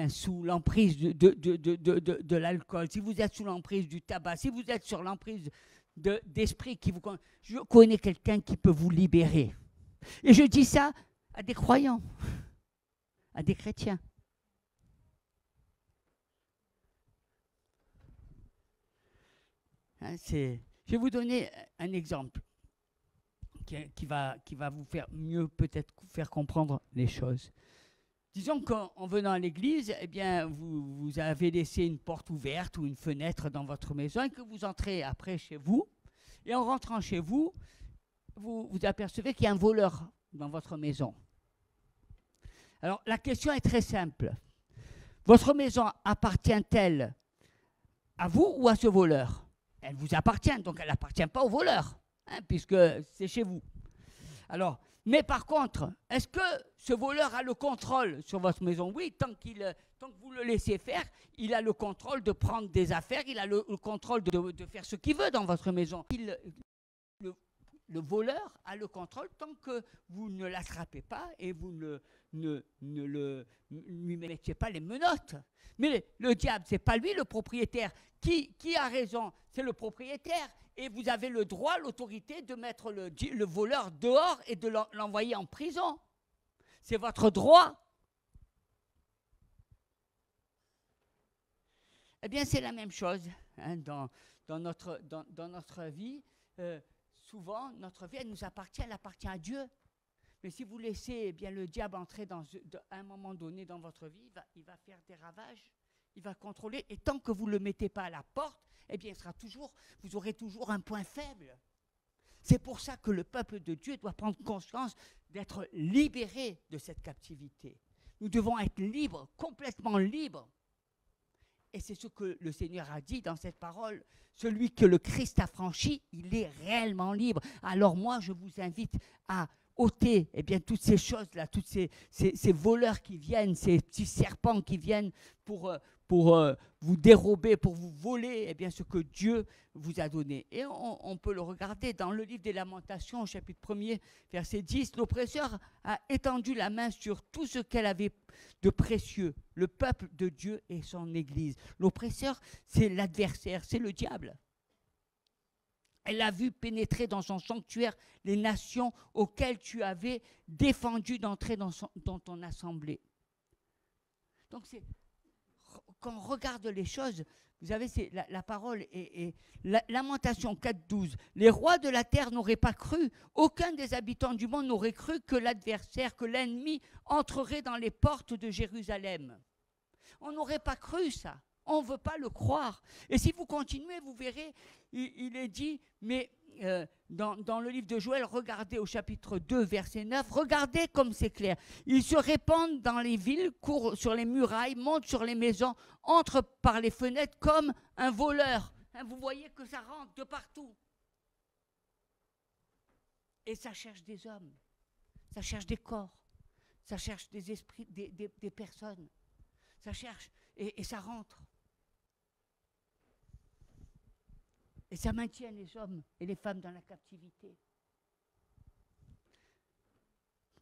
sous l'emprise de l'alcool, si vous êtes sous l'emprise du tabac, si vous êtes sur l'emprise d'esprit qui vous... Je connais quelqu'un qui peut vous libérer. Et je dis ça à des croyants, à des chrétiens. Hein, je vais vous donner un exemple qui va vous faire mieux peut-être faire comprendre les choses. Disons qu'en venant à l'église, vous avez laissé une porte ouverte ou une fenêtre dans votre maison et que vous entrez après chez vous. Et en rentrant chez vous, vous apercevez qu'il y a un voleur dans votre maison. Alors, la question est très simple. Votre maison appartient-elle à vous ou à ce voleur? Elle vous appartient, donc elle n'appartient pas au voleur, hein, puisque c'est chez vous. Alors, mais par contre, est-ce que ce voleur a le contrôle sur votre maison? Oui, tant que vous le laissez faire, il a le contrôle de prendre des affaires, il a le contrôle de faire ce qu'il veut dans votre maison. Le voleur a le contrôle tant que vous ne l'attrapez pas et vous ne ne lui mettiez pas les menottes. Mais le diable, ce n'est pas lui le propriétaire. Qui a raison? C'est le propriétaire. Et vous avez le droit, l'autorité de mettre le voleur dehors et de l'envoyer en prison. C'est votre droit. Eh bien, c'est la même chose hein, dans notre vie. Souvent, notre vie, elle nous appartient, elle appartient à Dieu. Mais si vous laissez eh bien, le diable entrer à un moment donné dans votre vie, il va faire des ravages, il va contrôler. Et tant que vous ne le mettez pas à la porte, eh bien, vous aurez toujours un point faible. C'est pour ça que le peuple de Dieu doit prendre conscience d'être libéré de cette captivité. Nous devons être libres, complètement libres. Et c'est ce que le Seigneur a dit dans cette parole. Celui que le Christ a franchi, il est réellement libre. Alors moi, je vous invite à ôter eh bien, toutes ces choses-là, tous ces voleurs qui viennent, ces petits serpents qui viennent pour vous dérober, pour vous voler eh bien, ce que Dieu vous a donné. Et on peut le regarder dans le livre des Lamentations, au chapitre 1er, verset 10. L'oppresseur a étendu la main sur tout ce qu'elle avait de précieux, le peuple de Dieu et son Église. L'oppresseur, c'est l'adversaire, c'est le diable. Elle a vu pénétrer dans son sanctuaire les nations auxquelles tu avais défendu d'entrer dans ton assemblée. Donc, quand on regarde les choses, vous savez, la parole est Lamentation 4.12. Les rois de la terre n'auraient pas cru, aucun des habitants du monde n'aurait cru que l'adversaire, que l'ennemi entrerait dans les portes de Jérusalem. On n'aurait pas cru ça. On ne veut pas le croire. Et si vous continuez, vous verrez, il est dit, mais dans le livre de Joël, regardez au chapitre 2, verset 9, regardez comme c'est clair. Ils se répandent dans les villes, courent sur les murailles, montent sur les maisons, entrent par les fenêtres comme un voleur. Hein, vous voyez que ça rentre de partout. Et ça cherche des hommes, ça cherche des corps, ça cherche des esprits, des personnes. Ça cherche et ça rentre. Et ça maintient les hommes et les femmes dans la captivité.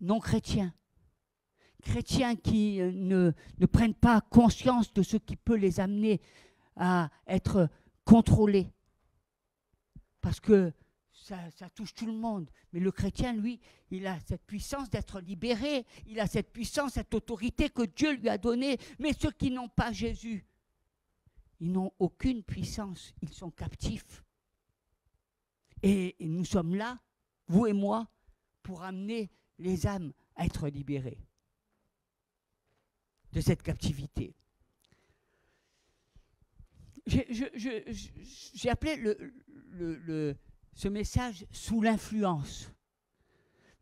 Non chrétiens, chrétiens qui ne prennent pas conscience de ce qui peut les amener à être contrôlés. Parce que ça touche tout le monde. Mais le chrétien, lui, il a cette puissance d'être libéré. Il a cette puissance, cette autorité que Dieu lui a donnée. Mais ceux qui n'ont pas Jésus, ils n'ont aucune puissance. Ils sont captifs. Et nous sommes là, vous et moi, pour amener les âmes à être libérées de cette captivité. J'ai appelé ce message sous l'influence.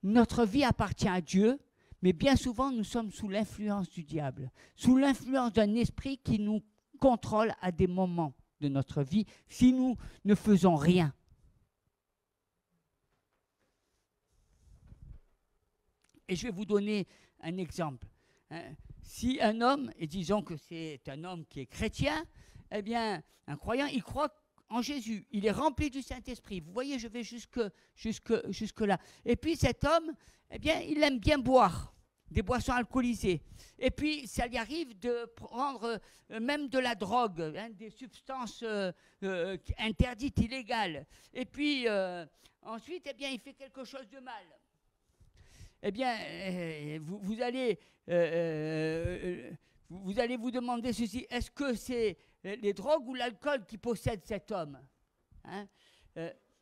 Notre vie appartient à Dieu, mais bien souvent nous sommes sous l'influence du diable, sous l'influence d'un esprit qui nous contrôle à des moments de notre vie si nous ne faisons rien. Et je vais vous donner un exemple. Si un homme, et disons que c'est un homme qui est chrétien, eh bien, un croyant, il croit en Jésus, il est rempli du Saint-Esprit. Vous voyez, je vais jusque là. Et puis cet homme, eh bien, il aime bien boire des boissons alcoolisées. Et puis, ça lui arrive de prendre même de la drogue, hein, des substances interdites, illégales. Et puis, ensuite, eh bien, il fait quelque chose de mal. Eh bien, vous allez vous demander ceci, est-ce que c'est les drogues ou l'alcool qui possède cet homme, hein?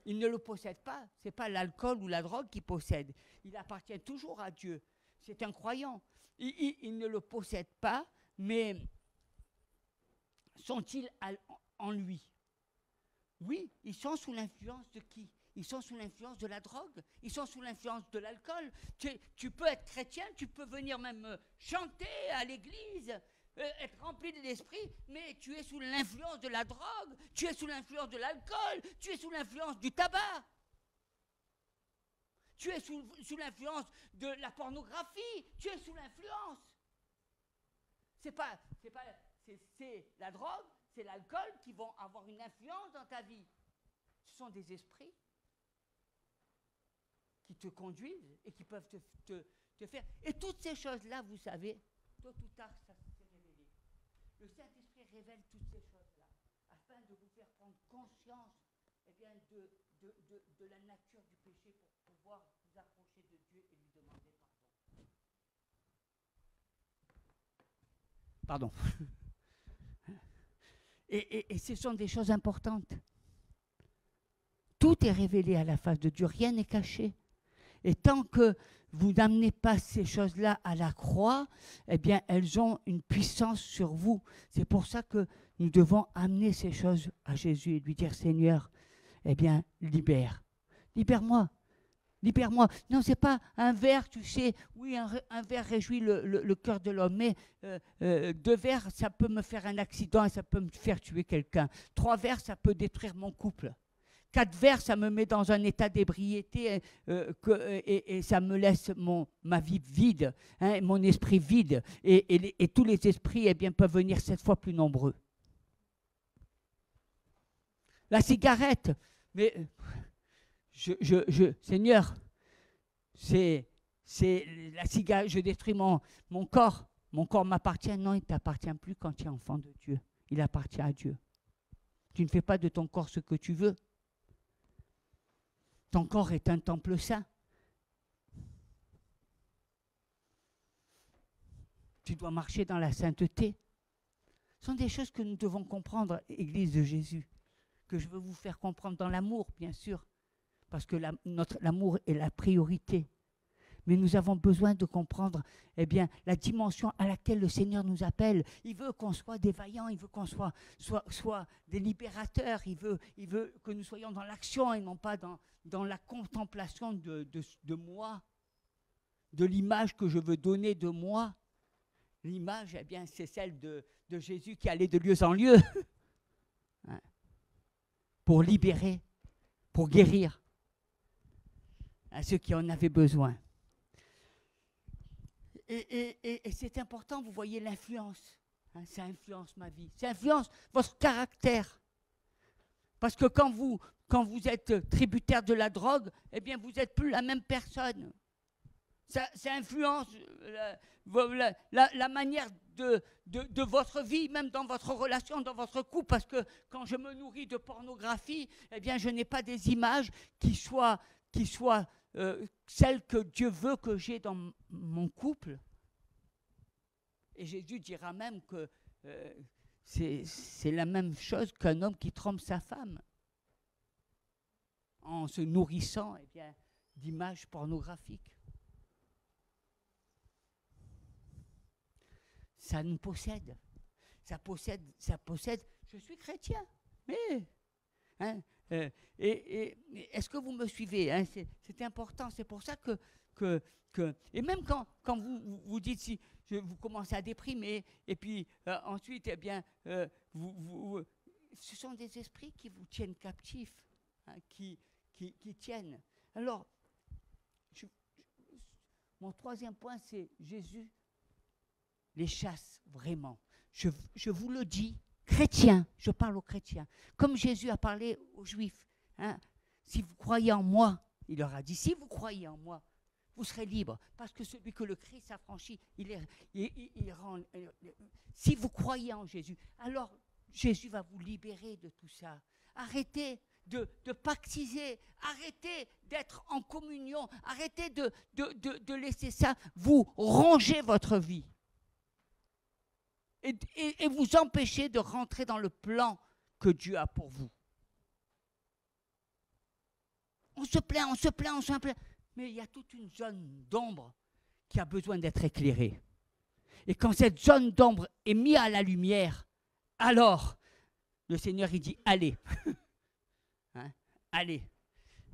Il ne le possède pas, ce n'est pas l'alcool ou la drogue qui possède. Il appartient toujours à Dieu. C'est un croyant. Il ne le possède pas, mais sont-ils en lui? Oui, ils sont sous l'influence de qui? Ils sont sous l'influence de la drogue, ils sont sous l'influence de l'alcool. Tu peux être chrétien, tu peux venir même chanter à l'église, être rempli de l'esprit, mais tu es sous l'influence de la drogue, tu es sous l'influence de l'alcool, tu es sous l'influence du tabac. Tu es sous l'influence de la pornographie, tu es sous l'influence. C'est la drogue, c'est l'alcool qui vont avoir une influence dans ta vie. Ce sont des esprits qui te conduisent et qui peuvent te te faire. Et toutes ces choses-là, vous savez, tôt ou tard, ça s'est révélé. Le Saint-Esprit révèle toutes ces choses-là, afin de vous faire prendre conscience eh bien, de la nature du péché pour pouvoir vous approcher de Dieu et lui demander pardon. Pardon. Et ce sont des choses importantes. Tout est révélé à la face de Dieu, rien n'est caché. Et tant que vous n'amenez pas ces choses-là à la croix, eh bien, elles ont une puissance sur vous. C'est pour ça que nous devons amener ces choses à Jésus et lui dire, Seigneur, eh bien, libère-moi. Libère-moi. Non, ce n'est pas un verre, tu sais, oui, un verre réjouit le cœur de l'homme, mais 2 verres, ça peut me faire un accident et ça peut me faire tuer quelqu'un. 3 verres, ça peut détruire mon couple. 4 verres, ça me met dans un état d'ébriété et ça me laisse ma vie vide, hein, mon esprit vide. Et tous les esprits eh bien, peuvent venir 7 fois plus nombreux. La cigarette, mais... Seigneur, c'est la cigarette, je détruis mon corps. Mon corps m'appartient. Non, il ne t'appartient plus quand tu es enfant de Dieu. Il appartient à Dieu. Tu ne fais pas de ton corps ce que tu veux. Ton corps est un temple saint. Tu dois marcher dans la sainteté. Ce sont des choses que nous devons comprendre, Église de Jésus, que je veux vous faire comprendre dans l'amour, bien sûr. Parce que l'amour est la priorité. Mais nous avons besoin de comprendre eh bien, la dimension à laquelle le Seigneur nous appelle. Il veut qu'on soit des vaillants, il veut qu'on soit des libérateurs, il veut que nous soyons dans l'action et non pas dans la contemplation de moi, de l'image que je veux donner de moi. L'image, eh bien, c'est celle de Jésus qui allait de lieu en lieu pour libérer, pour guérir à ceux qui en avaient besoin. Et c'est important, vous voyez l'influence. Hein, ça influence ma vie. Ça influence votre caractère. Parce que quand vous êtes tributaire de la drogue, eh bien, vous n'êtes plus la même personne. Ça influence la manière de votre vie, même dans votre relation, dans votre couple. Parce que quand je me nourris de pornographie, eh bien, je n'ai pas des images qui soient celle que Dieu veut que j'ai dans mon couple. Et Jésus dira même que c'est la même chose qu'un homme qui trompe sa femme en se nourrissant eh bien, d'images pornographiques. Ça nous possède. Ça possède. Je suis chrétien, mais... Hein, et est-ce que vous me suivez, hein, c'est important, c'est pour ça que et même quand vous dites si vous commencez à déprimer et puis ensuite eh bien ce sont des esprits qui vous tiennent captifs, hein, qui tiennent. Alors mon 3e point, c'est Jésus les chasse vraiment. Je vous le dis. Chrétiens, je parle aux chrétiens, comme Jésus a parlé aux Juifs. Hein, si vous croyez en moi, il leur a dit, si vous croyez en moi, vous serez libres, parce que celui que le Christ a franchi, il rend. Si vous croyez en Jésus, alors Jésus va vous libérer de tout ça. Arrêtez de pactiser, arrêtez d'être en communion, arrêtez de laisser ça vous ronger votre vie. Et vous empêcher de rentrer dans le plan que Dieu a pour vous. On se plaint. Mais il y a toute une zone d'ombre qui a besoin d'être éclairée. Et quand cette zone d'ombre est mise à la lumière, alors le Seigneur il dit « Allez, hein, allez ».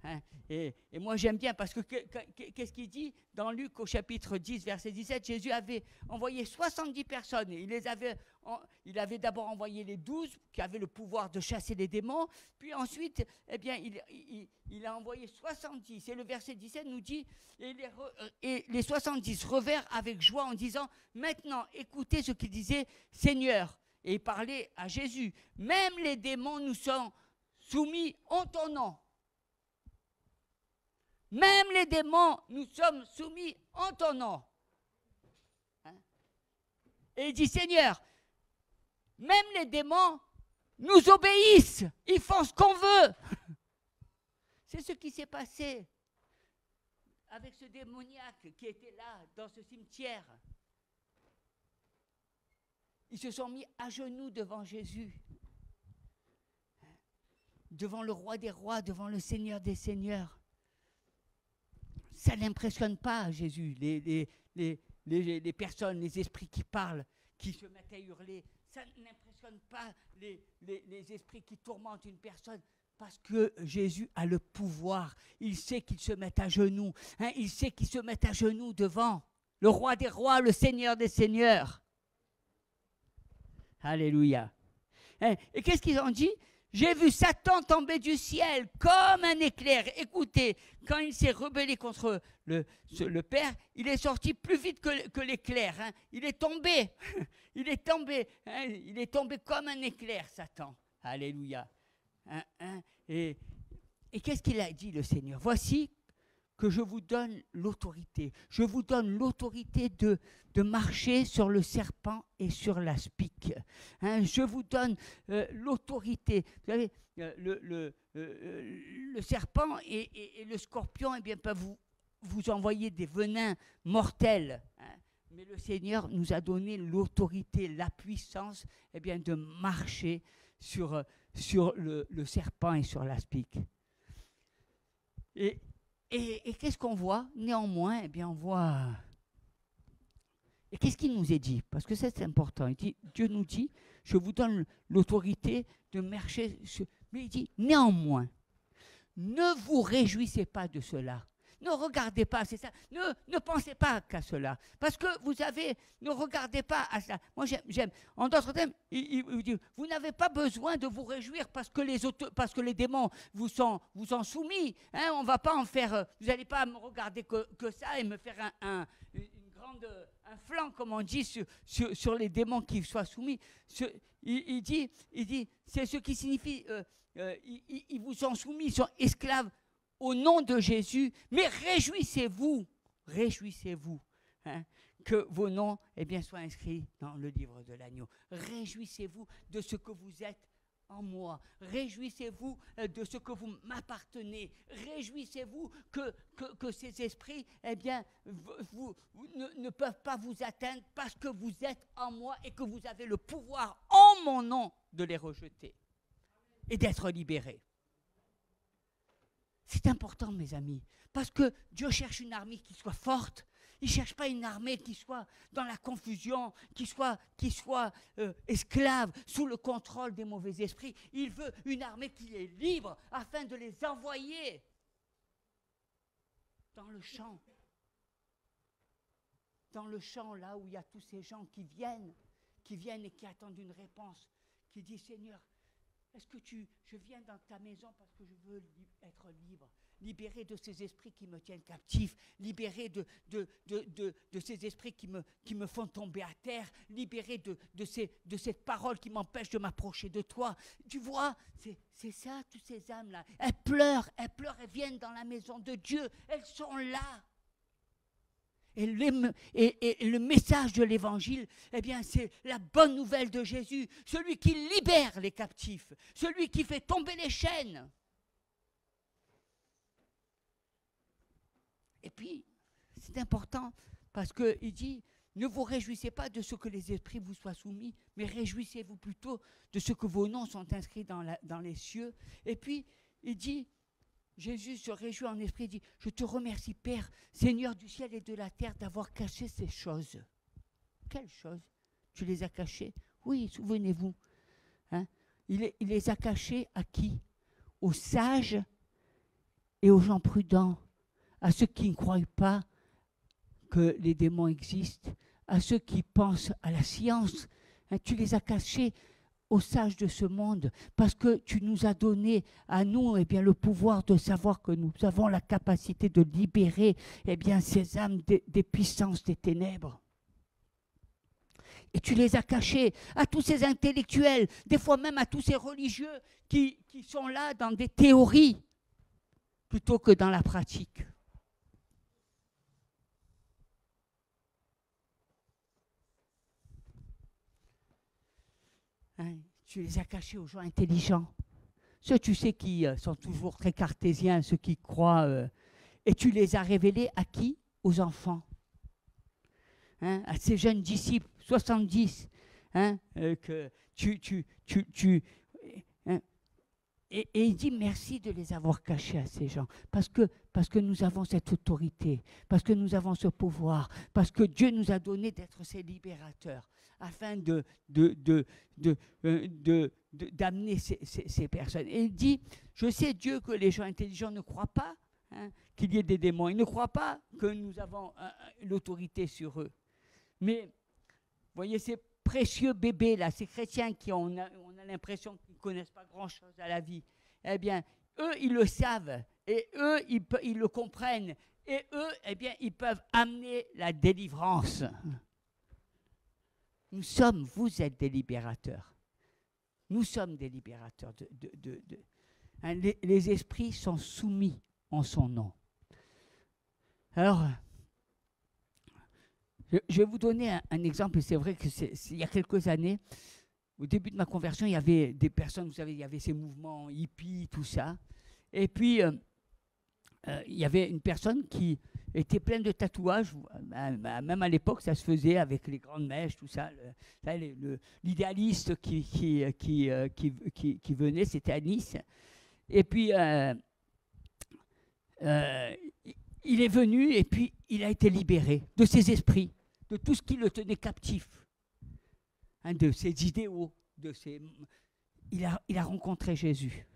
Hein, et moi j'aime bien parce que qu'est-ce qu'il dit dans Luc au chapitre 10 verset 17, Jésus avait envoyé 70 personnes et il avait d'abord envoyé les 12 qui avaient le pouvoir de chasser les démons, puis ensuite eh bien, il a envoyé 70 et le verset 17 nous dit et les 70 revinrent avec joie en disant maintenant écoutez ce qu'il disait Seigneur, et il parlait à Jésus, même les démons nous sont soumis en ton nom. Même les démons, nous sommes soumis en ton nom. Hein? Et il dit, Seigneur, même les démons nous obéissent. Ils font ce qu'on veut. C'est ce qui s'est passé avec ce démoniaque qui était là, dans ce cimetière. Ils se sont mis à genoux devant Jésus, devant le roi des rois, devant le Seigneur des seigneurs. Ça n'impressionne pas Jésus, les personnes, les esprits qui parlent, qui se mettent à hurler. Ça n'impressionne pas les esprits qui tourmentent une personne. Parce que Jésus a le pouvoir. Il sait qu'ils se mettent à genoux. Hein, il sait qu'ils se mettent à genoux devant le roi des rois, le Seigneur des seigneurs. Alléluia. Hein, et qu'est-ce qu'ils ont dit? J'ai vu Satan tomber du ciel comme un éclair. Écoutez, quand il s'est rebellé contre le Père, il est sorti plus vite que l'éclair. Hein. Il est tombé. Il est tombé. Hein, il est tombé comme un éclair, Satan. Alléluia. Et qu'est-ce qu'il a dit, le Seigneur? Voici que je vous donne l'autorité. Je vous donne l'autorité de marcher sur le serpent et sur l'aspic. Hein, je vous donne l'autorité. Vous savez, le serpent et le scorpion eh bien, peuvent vous envoyer des venins mortels. Hein. Mais le Seigneur nous a donné l'autorité, la puissance eh bien, de marcher sur le serpent et sur l'aspic. Et qu'est-ce qu'on voit? Néanmoins, eh bien, on voit... Et qu'est-ce qu'il nous est dit? Parce que ça, c'est important. Dieu nous dit, je vous donne l'autorité de marcher... Mais il dit, néanmoins, ne vous réjouissez pas de cela. Ne regardez pas, c'est ça. Ne pensez pas qu'à cela. Parce que vous avez, ne regardez pas à cela. Moi, j'aime. En d'autres termes, il dit, vous n'avez pas besoin de vous réjouir parce que les démons vous sont soumis. Hein, on ne va pas en faire, vous n'allez pas me regarder que ça et me faire un flanc, comme on dit, sur les démons qui soient soumis. Il dit, c'est ce qui signifie, ils vous sont soumis, ils sont esclaves au nom de Jésus, mais réjouissez-vous hein, que vos noms eh bien, soient inscrits dans le livre de l'agneau. Réjouissez-vous de ce que vous êtes en moi. Réjouissez-vous de ce que vous m'appartenez. Réjouissez-vous que ces esprits eh bien, ne peuvent pas vous atteindre parce que vous êtes en moi et que vous avez le pouvoir en mon nom de les rejeter et d'être libérés. C'est important, mes amis, parce que Dieu cherche une armée qui soit forte. Il ne cherche pas une armée qui soit dans la confusion, qui soit esclave, sous le contrôle des mauvais esprits. Il veut une armée qui est libre afin de les envoyer dans le champ. Dans le champ, là où il y a tous ces gens qui viennent et qui attendent une réponse, qui disent, Seigneur, est-ce que je viens dans ta maison parce que je veux être libre, libéré de ces esprits qui me tiennent captif, libéré de ces esprits qui me font tomber à terre, libéré de cette parole qui m'empêche de m'approcher de toi. Tu vois, c'est ça, toutes ces âmes-là. Elles pleurent, elles viennent dans la maison de Dieu, elles sont là. Et le message de l'évangile, eh bien, c'est la bonne nouvelle de Jésus, celui qui libère les captifs, celui qui fait tomber les chaînes. Et puis, c'est important parce qu'il dit, ne vous réjouissez pas de ce que les esprits vous soient soumis, mais réjouissez-vous plutôt de ce que vos noms sont inscrits dans les cieux. Et puis, il dit, Jésus se réjouit en esprit et dit, je te remercie Père, Seigneur du ciel et de la terre, d'avoir caché ces choses. Quelles choses? Tu les as cachées? Oui, souvenez-vous. Hein? Il les a cachées à qui? Aux sages et aux gens prudents, à ceux qui ne croient pas que les démons existent, à ceux qui pensent à la science. Hein? Tu les as cachées aux sages de ce monde, parce que tu nous as donné à nous eh bien, le pouvoir de savoir que nous avons la capacité de libérer eh bien, ces âmes des puissances des ténèbres. Et tu les as cachés à tous ces intellectuels, des fois même à tous ces religieux qui sont là dans des théories plutôt que dans la pratique. Hein, tu les as cachés aux gens intelligents. Ceux, tu sais, qui sont toujours très cartésiens, ceux qui croient. Et tu les as révélés à qui? Aux enfants. Hein, à ces jeunes disciples, 70. Hein, que hein, et il dit merci de les avoir cachés à ces gens. Parce que nous avons cette autorité, parce que nous avons ce pouvoir, parce que Dieu nous a donné d'être ses libérateurs, afin d'amener ces personnes. Et il dit, je sais Dieu que les gens intelligents ne croient pas qu'il y ait des démons. Ils ne croient pas que nous avons l'autorité sur eux. Mais, voyez, ces précieux bébés, là, ces chrétiens qui on a l'impression qu'ils ne connaissent pas grand-chose à la vie, eh bien, eux, ils le savent, et eux, ils le comprennent, et eux, eh bien, ils peuvent amener la délivrance. Vous êtes des libérateurs. Nous sommes des libérateurs. Hein, les esprits sont soumis en son nom. Alors, je vais vous donner un exemple, et c'est vrai que il y a quelques années, au début de ma conversion, il y avait des personnes, vous savez, il y avait ces mouvements hippies, tout ça. Et puis, il y avait une personne qui était pleine de tatouages. Même à l'époque, ça se faisait avec les grandes mèches, tout ça. L'idéaliste qui venait, c'était à Nice. Et puis, il est venu et puis il a été libéré de ses esprits, de tout ce qui le tenait captif, hein, de ses idéaux. Il a rencontré Jésus.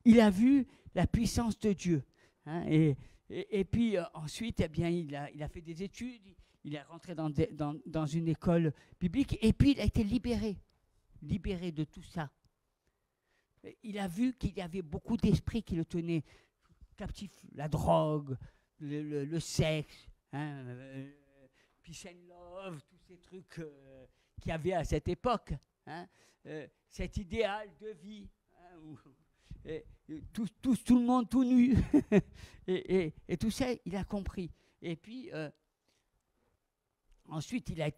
Il a vu la puissance de Dieu. Hein, et puis ensuite, eh bien, il a fait des études, il est rentré dans une école biblique, et puis il a été libéré de tout ça. Il a vu qu'il y avait beaucoup d'esprits qui le tenaient captif, la drogue, le sexe, hein, peace and love, tous ces trucs qu'il y avait à cette époque, hein, cet idéal de vie, hein, où tout le monde tout nu, et tout ça, il a compris. Et puis, ensuite, il a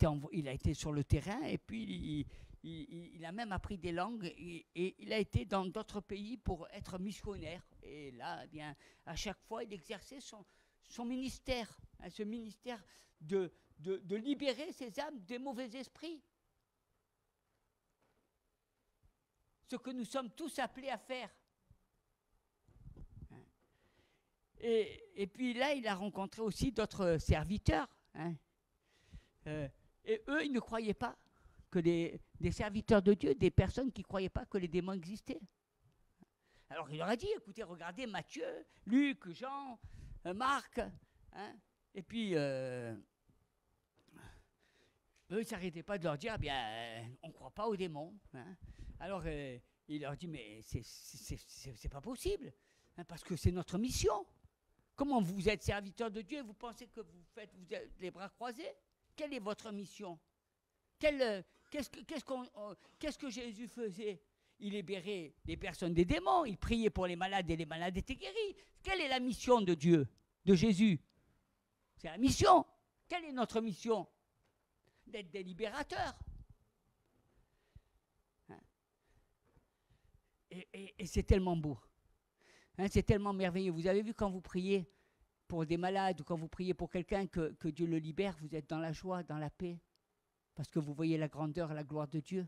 été sur le terrain, et puis il a même appris des langues, et il a été dans d'autres pays pour être missionnaire. Et là, eh bien, à chaque fois, il exerçait son ministère, hein, ce ministère de libérer ces âmes des mauvais esprits. Ce que nous sommes tous appelés à faire. Et puis là, il a rencontré aussi d'autres serviteurs. Hein. Et eux, ils ne croyaient pas que des serviteurs de Dieu, des personnes qui ne croyaient pas que les démons existaient. Alors il leur a dit, écoutez, regardez Matthieu, Luc, Jean, Marc. Hein. Et puis, eux, ils ne s'arrêtaient pas de leur dire, eh bien, on ne croit pas aux démons. Hein. Alors il leur dit, mais c'est pas possible, hein, parce que c'est notre mission. Comment vous êtes serviteur de Dieu et vous pensez que vous êtes les bras croisés? Quelle est votre mission? Qu'est-ce que Jésus faisait? Il libérait les personnes des démons, il priait pour les malades et les malades étaient guéris. Quelle est la mission de Dieu, de Jésus? C'est la mission. Quelle est notre mission? D'être des libérateurs. Hein? Et c'est tellement beau. Hein, c'est tellement merveilleux. Vous avez vu quand vous priez pour des malades ou quand vous priez pour quelqu'un que Dieu le libère, vous êtes dans la joie, dans la paix, parce que vous voyez la grandeur, la gloire de Dieu.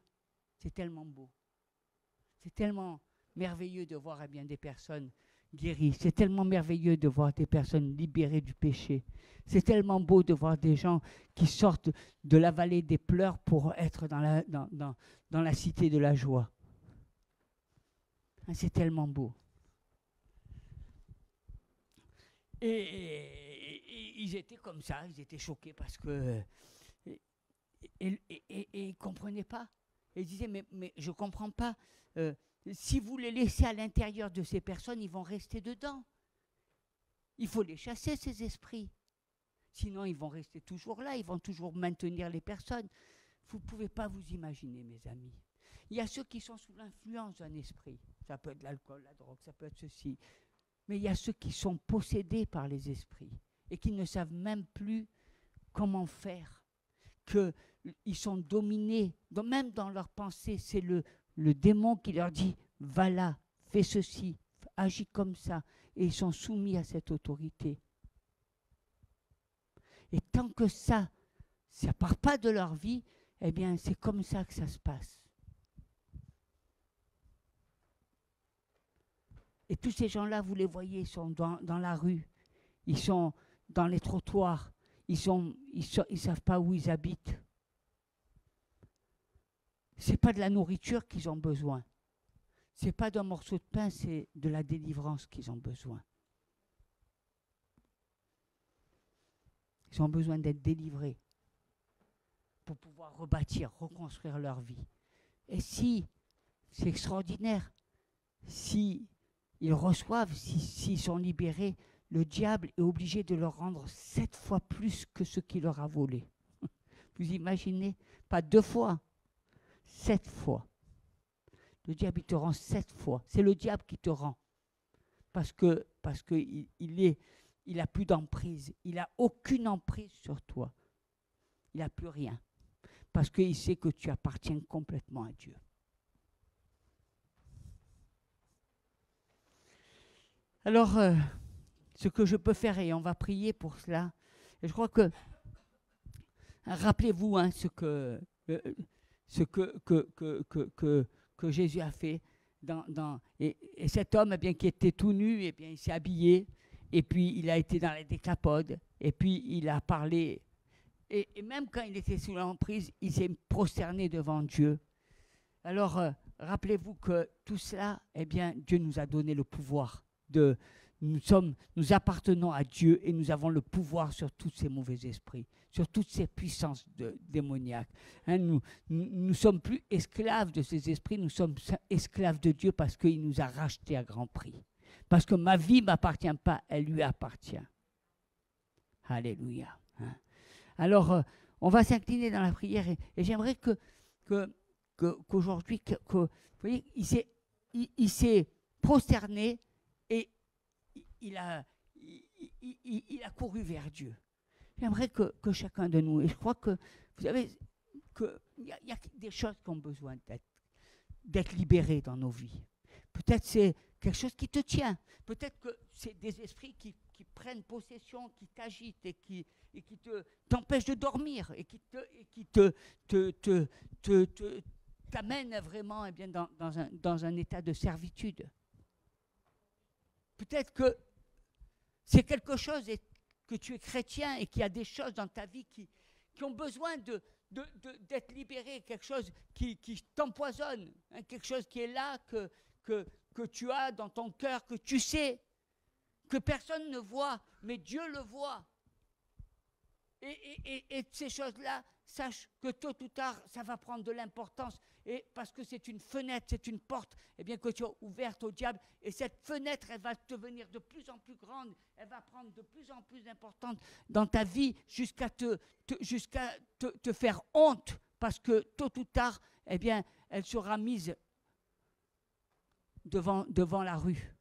C'est tellement beau. C'est tellement merveilleux de voir eh bien, des personnes guéries. C'est tellement merveilleux de voir des personnes libérées du péché. C'est tellement beau de voir des gens qui sortent de la vallée des pleurs pour être dans la cité de la joie. Hein, c'est tellement beau. Et ils étaient comme ça, ils étaient choqués parce que... Et ils ne comprenaient pas. Ils disaient, mais je ne comprends pas. Si vous les laissez à l'intérieur de ces personnes, ils vont rester dedans. Il faut les chasser, ces esprits. Sinon, ils vont rester toujours là, ils vont toujours maintenir les personnes. Vous ne pouvez pas vous imaginer, mes amis. Il y a ceux qui sont sous l'influence d'un esprit. Ça peut être l'alcool, la drogue, ça peut être ceci. Mais il y a ceux qui sont possédés par les esprits et qui ne savent même plus comment faire. qu'ils sont dominés, même dans leurs pensées, c'est le démon qui leur dit « va là, fais ceci, agis comme ça », et ils sont soumis à cette autorité. Et tant que ça ne part pas de leur vie, eh bien, c'est comme ça que ça se passe. Et tous ces gens-là, vous les voyez, ils sont dans la rue, ils sont dans les trottoirs, ils savent pas où ils habitent. C'est pas de la nourriture qu'ils ont besoin. C'est pas d'un morceau de pain, c'est de la délivrance qu'ils ont besoin. Ils ont besoin d'être délivrés pour pouvoir rebâtir, reconstruire leur vie. Et si, c'est extraordinaire, si ils reçoivent, s'ils sont libérés, le diable est obligé de leur rendre 7 fois plus que ce qu'il leur a volé. Vous imaginez? Pas 2 fois, 7 fois. Le diable, il te rend 7 fois. C'est le diable qui te rend. Parce que il n'a plus d'emprise. Il n'a aucune emprise sur toi. Il n'a plus rien. Parce qu'il sait que tu appartiens complètement à Dieu. Alors, ce que je peux faire, et on va prier pour cela, et je crois que, rappelez-vous ce que Jésus a fait, et cet homme, eh bien, qui était tout nu, eh bien, il s'est habillé, et puis il a été dans les décapodes, et puis il a parlé, et même quand il était sous l'emprise, il s'est prosterné devant Dieu. Alors, rappelez-vous que tout cela, eh bien, Dieu nous a donné le pouvoir nous appartenons à Dieu et nous avons le pouvoir sur tous ces mauvais esprits, sur toutes ces puissances démoniaques. Nous ne sommes plus esclaves de ces esprits, nous sommes esclaves de Dieu parce qu'il nous a rachetés à grand prix. Parce que ma vie ne m'appartient pas, elle lui appartient. Alléluia. Alors, on va s'incliner dans la prière et j'aimerais qu'aujourd'hui, vous voyez, il s'est prosterné et il a couru vers Dieu. J'aimerais que chacun de nous, et je crois que vous savez qu'il y a des choses qui ont besoin d'être libérées dans nos vies. Peut-être c'est quelque chose qui te tient. Peut-être que c'est des esprits qui prennent possession, qui t'agitent et qui t'empêchent de dormir et qui t'amènent vraiment eh bien, dans un état de servitude. Peut-être que c'est quelque chose et que tu es chrétien et qu'il y a des choses dans ta vie qui ont besoin d'être libérées, quelque chose qui t'empoisonne, quelque chose qui est là, que tu as dans ton cœur, que tu sais, que personne ne voit, mais Dieu le voit. Et ces choses-là, sache que tôt ou tard, ça va prendre de l'importance. Et parce que c'est une fenêtre, c'est une porte eh bien, que tu as ouverte au diable. Et cette fenêtre, elle va devenir de plus en plus grande. Elle va prendre de plus en plus d'importance dans ta vie jusqu'à te faire honte. Parce que tôt ou tard, eh bien, elle sera mise devant la rue.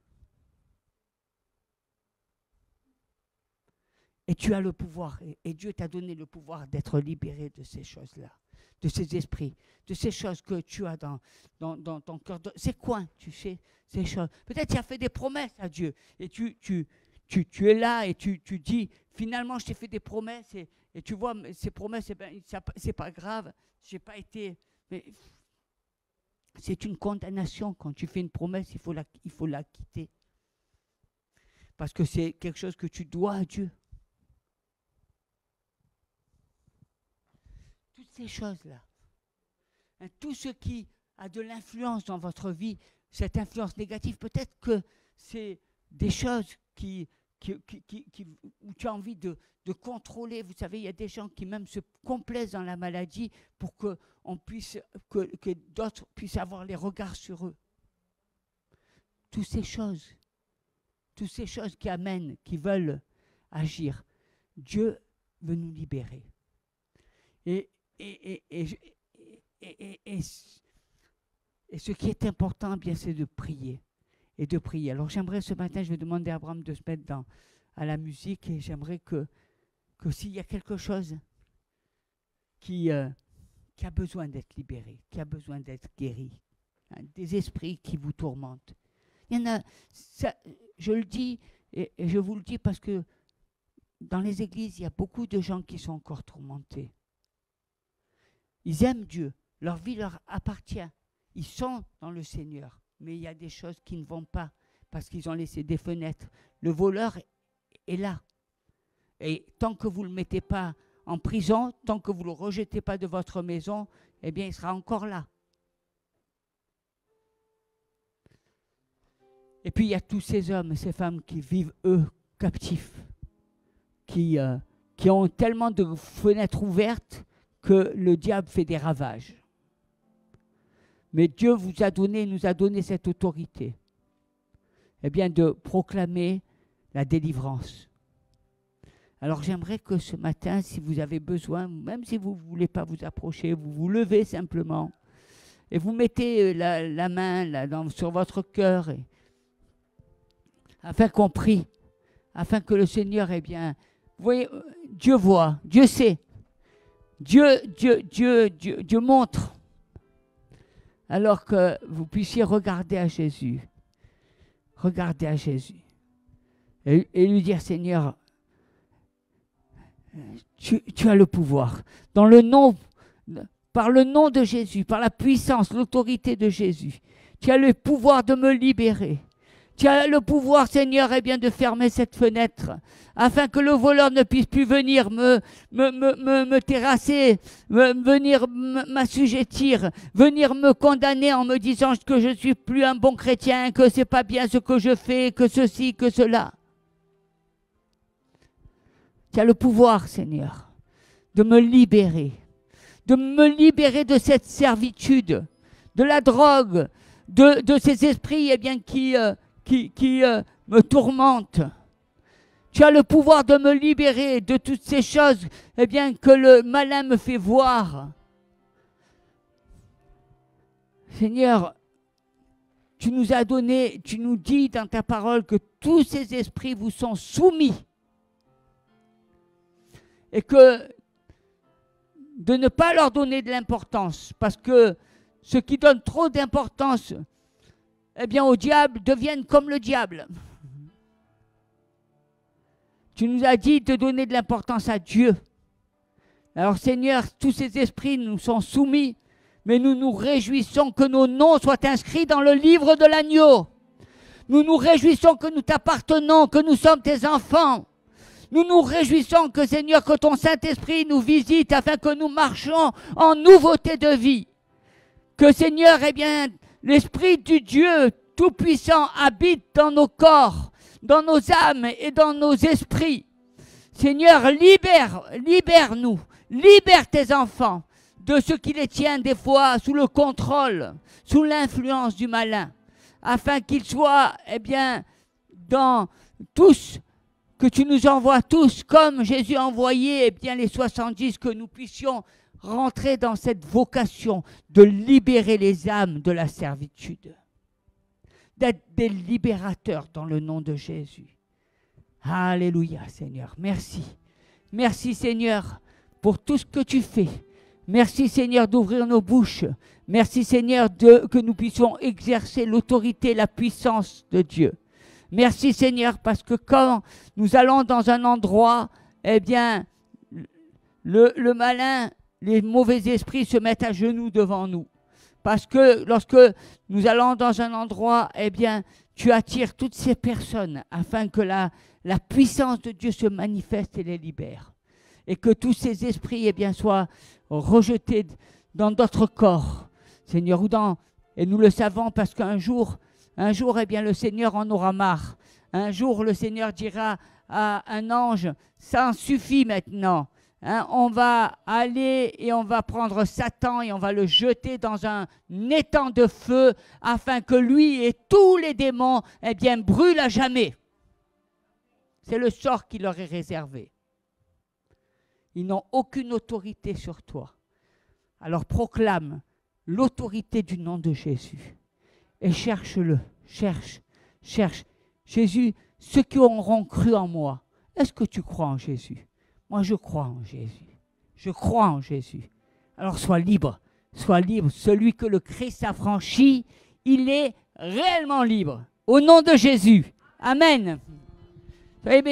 Et tu as le pouvoir, et Dieu t'a donné le pouvoir d'être libéré de ces choses-là, de ces esprits, de ces choses que tu as dans ton cœur, ces coins, tu sais, ces choses. Peut-être tu as fait des promesses à Dieu, et tu es là, et tu dis, finalement, je t'ai fait des promesses, et tu vois, ces promesses, eh ben, c'est pas grave, j'ai pas été... Mais c'est une condamnation, quand tu fais une promesse, il faut la quitter. Parce que c'est quelque chose que tu dois à Dieu. Toutes ces choses-là, tout ce qui a de l'influence dans votre vie, cette influence négative, peut-être que c'est des choses où tu as envie de contrôler. Vous savez, il y a des gens qui même se complaisent dans la maladie pour que d'autres puissent avoir les regards sur eux. Toutes ces choses qui amènent, qui veulent agir, Dieu veut nous libérer. Et ce qui est important, bien, c'est de prier. Et de prier. Alors j'aimerais ce matin, je vais demander à Abraham de se mettre à la musique et j'aimerais que s'il y a quelque chose qui a besoin d'être libéré, qui a besoin d'être guéri, hein, des esprits qui vous tourmentent. Il y en a, ça, je le dis, et je vous le dis parce que dans les églises, il y a beaucoup de gens qui sont encore tourmentés. Ils aiment Dieu, leur vie leur appartient, ils sont dans le Seigneur, mais il y a des choses qui ne vont pas parce qu'ils ont laissé des fenêtres. Le voleur est là. Et tant que vous ne le mettez pas en prison, tant que vous ne le rejetez pas de votre maison, eh bien, il sera encore là. Et puis, il y a tous ces hommes et ces femmes qui vivent, eux, captifs, qui ont tellement de fenêtres ouvertes que le diable fait des ravages. Mais Dieu nous a donné cette autorité, eh bien, de proclamer la délivrance. Alors j'aimerais que ce matin, si vous avez besoin, même si vous ne voulez pas vous approcher, vous vous levez simplement et vous mettez la main là, sur votre cœur afin qu'on prie, afin que le Seigneur, eh bien, vous voyez, Dieu voit, Dieu sait, Dieu montre, alors que vous puissiez regarder à Jésus, et lui dire, Seigneur, tu as le pouvoir. Par le nom de Jésus, par la puissance, l'autorité de Jésus, tu as le pouvoir de me libérer. Tu as le pouvoir, Seigneur, eh bien, de fermer cette fenêtre, afin que le voleur ne puisse plus venir me terrasser, venir m'assujettir, venir me condamner en me disant que je ne suis plus un bon chrétien, que ce n'est pas bien ce que je fais, que ceci, que cela. Tu as le pouvoir, Seigneur, de me libérer de cette servitude, de la drogue, de ces esprits, eh bien, qui me tourmentent. Tu as le pouvoir de me libérer de toutes ces choses, eh bien, que le malin me fait voir. Seigneur, tu nous as donné, tu nous dis dans ta parole que tous ces esprits vous sont soumis. Et que de ne pas leur donner de l'importance, parce que ceux qui donnent trop d'importance, eh bien, au diable, deviennent comme le diable. Tu nous as dit de donner de l'importance à Dieu. Alors, Seigneur, tous ces esprits nous sont soumis, mais nous nous réjouissons que nos noms soient inscrits dans le livre de l'agneau. Nous nous réjouissons que nous t'appartenons, que nous sommes tes enfants. Nous nous réjouissons que, Seigneur, que ton Saint-Esprit nous visite afin que nous marchions en nouveauté de vie. Que, Seigneur, eh bien, l'Esprit du Dieu Tout-Puissant habite dans nos corps, dans nos âmes et dans nos esprits. Seigneur, libère-nous, libère tes enfants de ce qui les tient des fois sous le contrôle, sous l'influence du malin, afin qu'ils soient, eh bien, dans tous, que tu nous envoies tous, comme Jésus a envoyé, eh bien, les 70, que nous puissions rentrer dans cette vocation de libérer les âmes de la servitude, d'être des libérateurs dans le nom de Jésus. Alléluia, Seigneur. Merci. Merci, Seigneur, pour tout ce que tu fais. Merci, Seigneur, d'ouvrir nos bouches. Merci, Seigneur, que nous puissions exercer l'autorité, la puissance de Dieu. Merci, Seigneur, parce que quand nous allons dans un endroit, eh bien, le malin, les mauvais esprits se mettent à genoux devant nous. Parce que lorsque nous allons dans un endroit, eh bien, tu attires toutes ces personnes afin que la puissance de Dieu se manifeste et les libère. Et que tous ces esprits, eh bien, soient rejetés dans d'autres corps, Seigneur, et nous le savons parce qu'un jour, eh bien, le Seigneur en aura marre. Un jour, le Seigneur dira à un ange, ça en suffit maintenant. Hein, on va aller et on va prendre Satan et on va le jeter dans un étang de feu afin que lui et tous les démons, eh bien, brûlent à jamais. C'est le sort qui leur est réservé. Ils n'ont aucune autorité sur toi. Alors proclame l'autorité du nom de Jésus. Et cherche-le, cherche. Jésus, ceux qui auront cru en moi, est-ce que tu crois en Jésus? Moi, je crois en Jésus. Je crois en Jésus. Alors sois libre. Sois libre. Celui que le Christ a franchi, il est réellement libre. Au nom de Jésus. Amen. Soyez bénis.